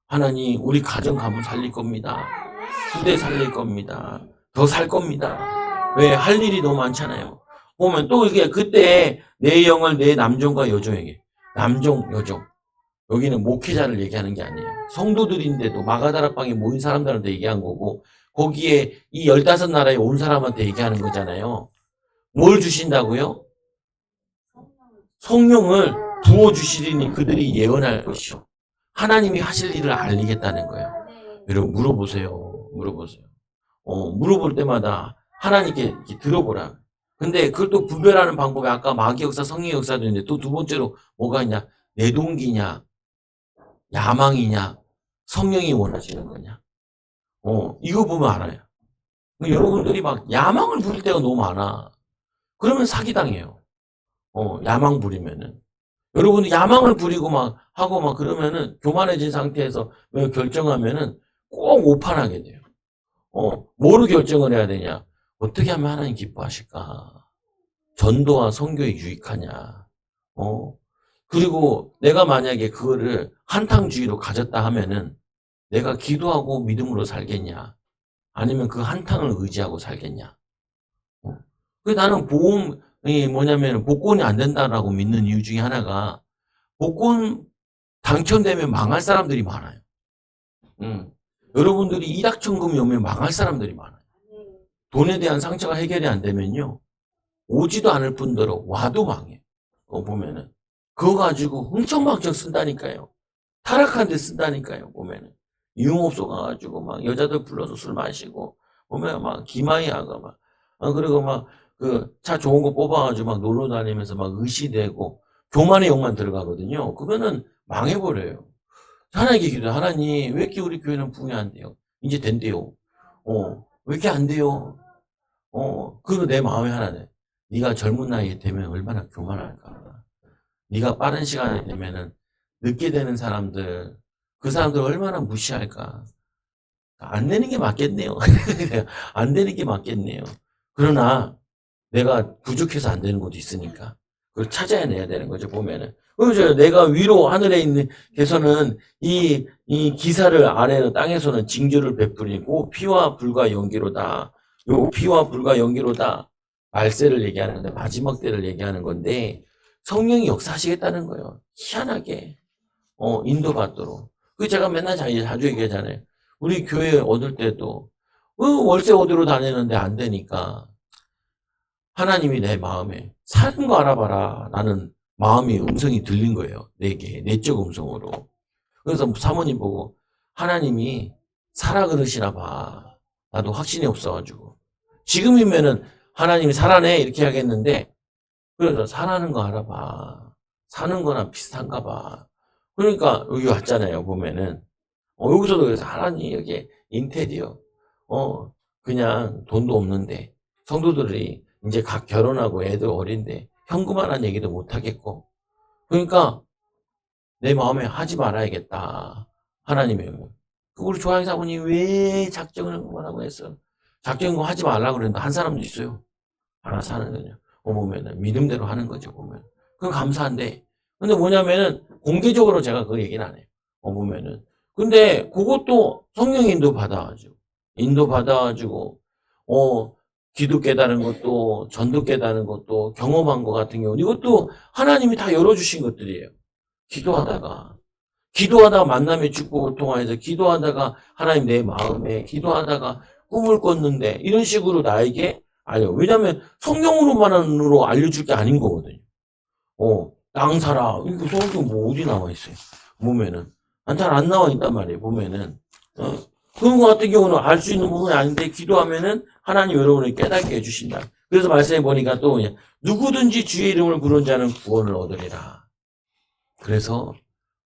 하나님 우리 가정 가문 살릴 겁니다. 후대 살릴 겁니다. 더 살 겁니다. 왜? 할 일이 너무 많잖아요. 보면 또 이게 그때 내 영을 내 남종과 여종에게 남종, 여종 여기는 목회자를 얘기하는 게 아니에요. 성도들인데도 마가다락방에 모인 사람들한테 얘기한 거고, 거기에 이 15나라에 온 사람한테 얘기하는 거잖아요. 뭘 주신다고요? 성령을 부어주시리니 그들이 예언할 것이요. 하나님이 하실 일을 알리겠다는 거예요. 여러분, 물어보세요. 물어보세요. 물어볼 때마다 하나님께 이렇게 들어보라. 근데 그걸 또 분별하는 방법이 아까 마귀 역사, 성령 역사도 있는데 또 두 번째로 뭐가 있냐? 내 동기냐? 야망이냐? 성령이 원하시는 거냐? 이거 보면 알아요. 여러분들이 막 야망을 부릴 때가 너무 많아. 그러면 사기당해요. 야망 부리면은. 여러분이 야망을 부리고 막 하고 막 그러면은 교만해진 상태에서 결정하면은 꼭 오판하게 돼요. 뭐로 결정을 해야 되냐? 어떻게 하면 하나님 기뻐하실까? 전도와 선교에 유익하냐? 그리고 내가 만약에 그거를 한탕주의로 가졌다 하면은 내가 기도하고 믿음으로 살겠냐? 아니면 그 한탕을 의지하고 살겠냐? 나는 보험이 뭐냐면 복권이 안 된다라고 믿는 이유 중에 하나가 복권 당첨되면 망할 사람들이 많아요. 여러분들이 일확천금이 오면 망할 사람들이 많아요. 돈에 대한 상처가 해결이 안 되면요. 오지도 않을 뿐더러 와도 망해. 보면은. 그거 가지고 흥청망청 쓴다니까요. 타락한 데 쓴다니까요. 보면은. 유흥업소 가가지고 막 여자들 불러서 술 마시고 보면 막 기마이하고 막 그리고 막 그 차 좋은 거 뽑아가지고 막 놀러 다니면서 막 의시되고 교만의 영만 들어가거든요. 그러면은 망해버려요. 하나님께 기도해. 하나님, 왜 이렇게 우리 교회는 부흥이 안 돼요? 이제 된대요. 왜 이렇게 안 돼요? 그리고 내 마음에 하나네. 네가 젊은 나이에 되면 얼마나 교만할까. 네가 빠른 시간이 되면은 늦게 되는 사람들, 그 사람들 얼마나 무시할까. 안 되는 게 맞겠네요. 안 되는 게 맞겠네요. 그러나 내가 부족해서 안 되는 것도 있으니까 그걸 찾아내야 되는 거죠. 보면은. 그죠? 내가 위로 하늘에 있는 개서는 이 기사를 아래로 땅에서는 징조를 베풀이고 피와 불과 연기로다. 요 피와 불과 연기로다. 말세를 얘기하는 건데 마지막 때를 얘기하는 건데 성령이 역사하시겠다는 거예요. 희한하게 인도받도록. 그 제가 맨날 자주 얘기하잖아요. 우리 교회 얻을 때도 월세 얻으러 다니는데 안 되니까 하나님이 내 마음에 사는 거 알아봐라. 라는 마음의 음성이 들린 거예요. 내게 내적 음성으로. 그래서 사모님 보고 하나님이 사라 그러시나 봐. 나도 확신이 없어가지고. 지금이면은 하나님이 사라네 이렇게 하겠는데 그래서 사라는 거 알아봐. 사는 거랑 비슷한가 봐. 그러니까 여기 왔잖아요. 보면은 여기서도 그래서 하나님 여기 인테리어 그냥 돈도 없는데 성도들이 이제 각 결혼하고 애들 어린데 현금화란 얘기도 못 하겠고 그러니까 내 마음에 하지 말아야겠다. 하나님이 우리 조항 사모님 왜 작정을 하고 했어? 작정을 하지 말라고 그랬는데 한 사람도 있어요. 알아서 하는 거냐. 보면은 믿음대로 하는 거죠. 보면 그건 감사한데 근데 뭐냐면은 공개적으로 제가 그 얘기는 안 해요. 보면은 근데 그것도 성령 인도 받아가지고 기도 깨달은 것도 전도 깨달은 것도 경험한 것 같은 경우 이것도 하나님이 다 열어주신 것들이에요. 기도하다가 만남의 축복을 통하여서 기도하다가 하나님 내 마음에 기도하다가 꿈을 꿨는데 이런 식으로 나에게 알려. 왜냐면 성경으로만으로 알려줄 게 아닌 거거든요. 땅 사라. 이거 성경 뭐 어디 나와 있어요? 보면은 잘 안 나와 있단 말이에요. 보면은 그런 거 같은 경우는 알 수 있는 부분이 아닌데 기도하면은 하나님 여러분을 깨닫게 해주신다. 그래서 말씀해 보니까 또 누구든지 주의 이름을 부른 자는 구원을 얻으리라. 그래서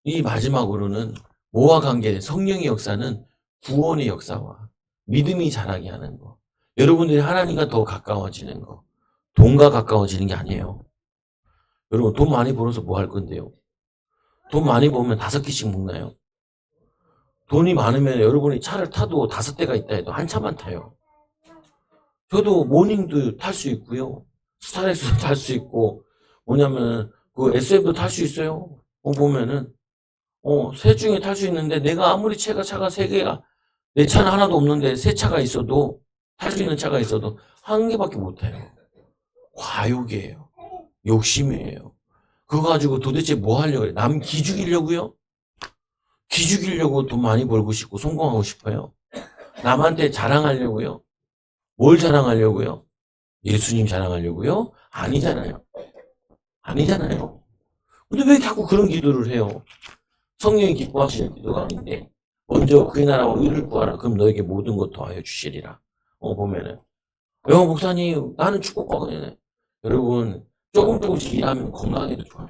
이 마지막으로는 뭐와 관계된 성령의 역사는 구원의 역사와 믿음이 자라게 하는 거. 여러분들이 하나님과 더 가까워지는 거. 돈과 가까워지는 게 아니에요. 여러분 돈 많이 벌어서 뭐 할 건데요? 돈 많이 벌면 5끼씩 먹나요? 돈이 많으면 여러분이 차를 타도 5대가 있다 해도 한 차만 타요. 저도 모닝도 탈 수 있고요. 스타렉스도 탈 수 있고 뭐냐면 그 SM도 탈 수 있어요. 보면은 셋 중에 탈 수 있는데 내가 아무리 차가 3개가 내 차는 하나도 없는데 3차가 있어도 탈 수 있는 차가 있어도 1개밖에 못 타요. 과욕이에요. 욕심이에요. 그거 가지고 도대체 뭐 하려고 그래? 남 기죽이려고요? 기죽이려고 돈 많이 벌고 싶고 성공하고 싶어요? 남한테 자랑하려고요? 뭘 자랑하려고요? 예수님 자랑하려고요? 아니잖아요. 아니잖아요. 근데 왜 자꾸 그런 기도를 해요? 성령이 기뻐하시는 기도가 아닌데 먼저 그의 나라와 의를 구하라. 그럼 너에게 모든 것 더하여 주시리라. 보면은 목사님 나는 축복받거든요. 여러분 조금씩 일하면 건강에도 좋아요.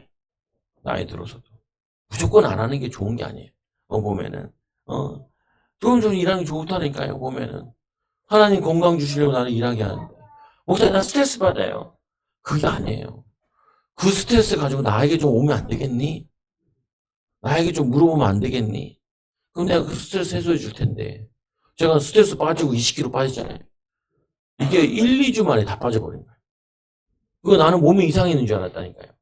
나이 들어서도 무조건 안 하는 게 좋은 게 아니에요. 보면은 조금 일하는 게 좋다니까요. 보면은 하나님 건강 주시려고 나는 일하게 하는데 목사님 나 스트레스 받아요. 그게 아니에요. 그 스트레스 가지고 나에게 좀 오면 안 되겠니? 나에게 좀 물어보면 안 되겠니? 그럼 내가 그 스트레스 해소해 줄 텐데. 제가 스트레스 빠지고 20kg 빠지잖아요. 이게 1, 2주 만에 다 빠져버린 거예요. 그거 나는 몸이 이상했는 줄 알았다니까요.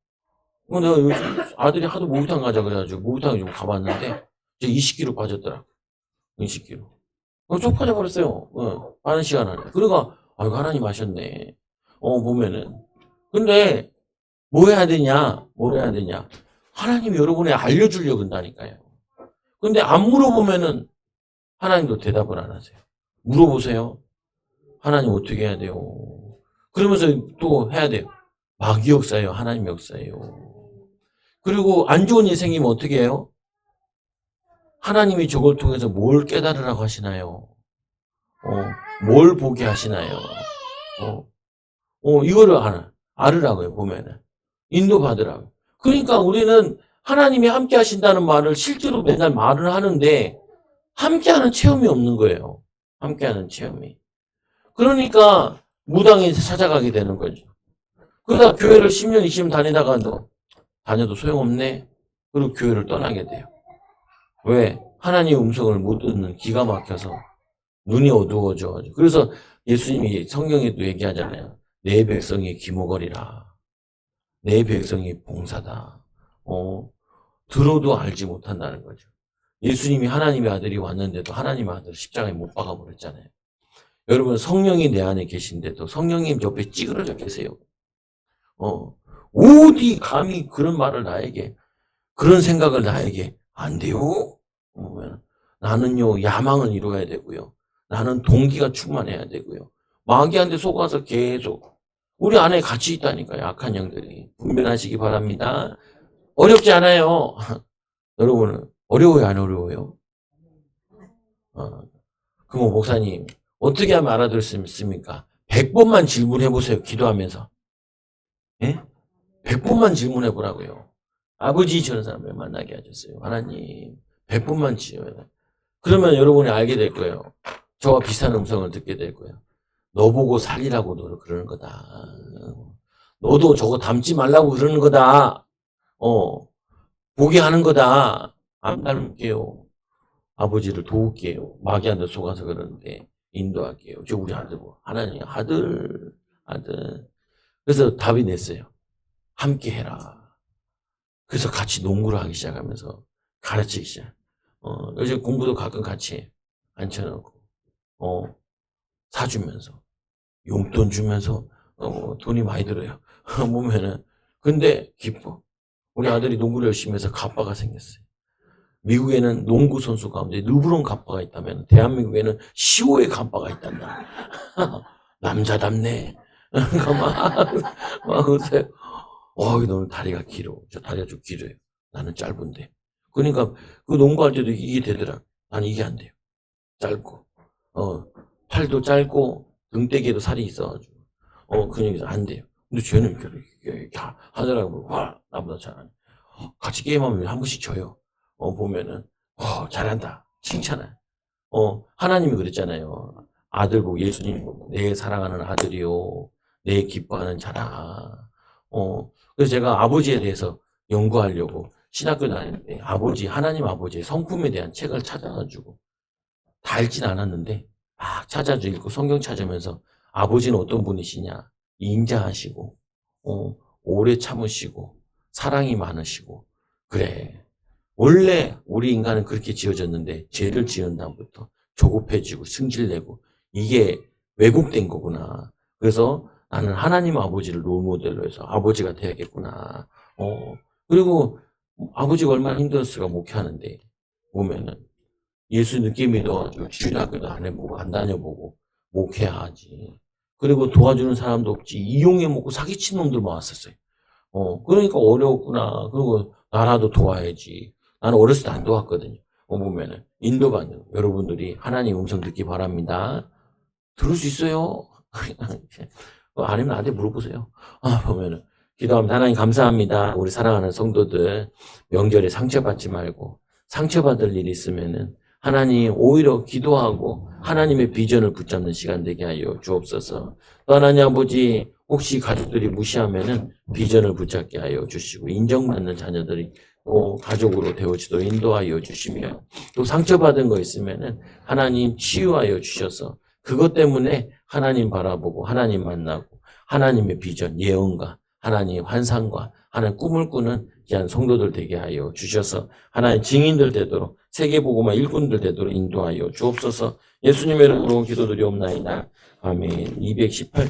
내가 요즘 아들이 하도 목욕탕 가자 그래가지고 목욕탕에 좀 가봤는데 이제 20kg 빠졌더라. 20kg. 쭉 빠져버렸어요. 빠른 시간 안에. 그러니까 아이고 하나님 하셨네. 보면은. 근데 뭐 해야 되냐? 뭘 해야 되냐? 하나님이 여러분에 알려주려고 한다니까요. 근데 안 물어보면은 하나님도 대답을 안 하세요. 물어보세요. 하나님 어떻게 해야 돼요? 그러면서 또 해야 돼요. 마귀 역사예요. 하나님 역사예요. 그리고 안 좋은 일 생기면 어떻게 해요? 하나님이 저걸 통해서 뭘 깨달으라고 하시나요? 뭘 보게 하시나요? 이거를 알으라고요, 보면은. 인도받으라고요. 그러니까 우리는 하나님이 함께 하신다는 말을 실제로 맨날 말을 하는데, 함께하는 체험이 없는 거예요. 함께하는 체험이. 그러니까, 무당에 찾아가게 되는 거죠. 그러다 교회를 10년, 20년 다녀도 소용없네? 그리고 교회를 떠나게 돼요. 왜? 하나님의 음성을 못 듣는 기가 막혀서 눈이 어두워져. 그래서 예수님이 성경에도 얘기하잖아요. 내 백성이 기모거리라. 내 백성이 봉사다. 들어도 알지 못한다는 거죠. 예수님이 하나님의 아들이 왔는데도 하나님의 아들을 십자가에 못 박아버렸잖아요. 여러분 성령이 내 안에 계신데도 성령님 옆에 찌그러져 계세요. 어디 감히 그런 말을 나에게, 그런 생각을 나에게 안 돼요? 나는요 야망을 이루어야 되고요. 나는 동기가 충만해야 되고요. 마귀한테 속아서 계속 우리 안에 같이 있다니까요. 악한 영들이. 분별하시기 바랍니다. 어렵지 않아요. 여러분은 어려워요 안 어려워요? 그럼 목사님 어떻게 하면 알아들을 수 있습니까? 100번만 질문해 보세요. 기도하면서. 예? 100번만 질문해 보라고요. 아버지 저런 사람을 만나게 하셨어요. 하나님 100번만 지어요. 그러면 여러분이 알게 될 거예요. 저와 비슷한 음성을 듣게 될 거예요. 너 보고 살리라고 너를 그러는 거다. 너도 저거 닮지 말라고 그러는 거다. 보게 하는 거다. 안 닮을게요. 아버지를 도울게요. 마귀한테 속아서 그러는데 인도할게요. 저 우리 아들 하나님 아들. 그래서 답이 냈어요. 함께 해라. 그래서 같이 농구를 하기 시작하면서 가르치기 시작. 요즘 공부도 가끔 같이 해. 앉혀놓고 사주면서 용돈 주면서 돈이 많이 들어요. 보면은 근데 기뻐. 우리 아들이 농구를 열심히 해서 갑바가 생겼어요. 미국에는 농구 선수 가운데 르브론 갑바가 있다면 대한민국에는 시호의 갑바가 있단다. 남자답네. 막 그러세요. 너는 다리가 길어. 저 다리가 좀 길어요. 나는 짧은데. 그러니까 그 농구할 때도 이게 되더라. 나는 이게 안 돼요. 짧고 팔도 짧고 등대기에도 살이 있어가지고 그러니까 안 돼요. 근데 쟤는 이렇게 하더라고. 와 나보다 잘하네. 같이 게임하면 한 번씩 져요. 보면은 잘한다. 칭찬해. 하나님이 그랬잖아요. 아들 보고 예수님 보고 내 사랑하는 아들이요. 내 기뻐하는 자라. 그래서 제가 아버지에 대해서 연구하려고 신학교 다니는데 하나님 아버지의 성품에 대한 책을 찾아가지고 다 읽진 않았는데 막 찾아서 읽고 성경 찾으면서 아버지는 어떤 분이시냐. 인자하시고 오래 참으시고 사랑이 많으시고 그래. 원래 우리 인간은 그렇게 지어졌는데 죄를 지은 다음부터 조급해지고 승질내고 이게 왜곡된 거구나. 그래서 나는 하나님 아버지를 롤모델로 해서 아버지가 돼야겠구나. 그리고 아버지가 얼마나 힘들었을까 목회하는데 보면은 예수 늦게 믿어가지고 주일학교도 안 해보고 안 다녀보고 목회하지. 그리고 도와주는 사람도 없지. 이용해 먹고 사기친 놈들만 왔었어요. 그러니까 어려웠구나. 그리고 나라도 도와야지. 나는 어렸을 때 안 도왔거든요. 보면은 인도받는 여러분들이 하나님 음성 듣기 바랍니다. 들을 수 있어요? 아니면 나한테 물어보세요. 보면은 기도합니다. 하나님 감사합니다. 우리 사랑하는 성도들 명절에 상처받지 말고 상처받을 일 있으면은 하나님 오히려 기도하고 하나님의 비전을 붙잡는 시간 되게 하여 주옵소서. 또 하나님 아버지 혹시 가족들이 무시하면은 비전을 붙잡게 하여 주시고 인정받는 자녀들이 가족으로 되어지도록 인도하여 주시며 또 상처받은 거 있으면은 하나님 치유하여 주셔서 그것 때문에 하나님 바라보고 하나님 만나고 하나님의 비전, 예언과 하나님의 환상과 하나님 꿈을 꾸는 귀한 성도들 되게 하여 주셔서 하나님 증인들 되도록 세계복음화 일꾼들 되도록 인도하여 주옵소서. 예수님의 이름으로 기도드리옵나이다. 아멘. 218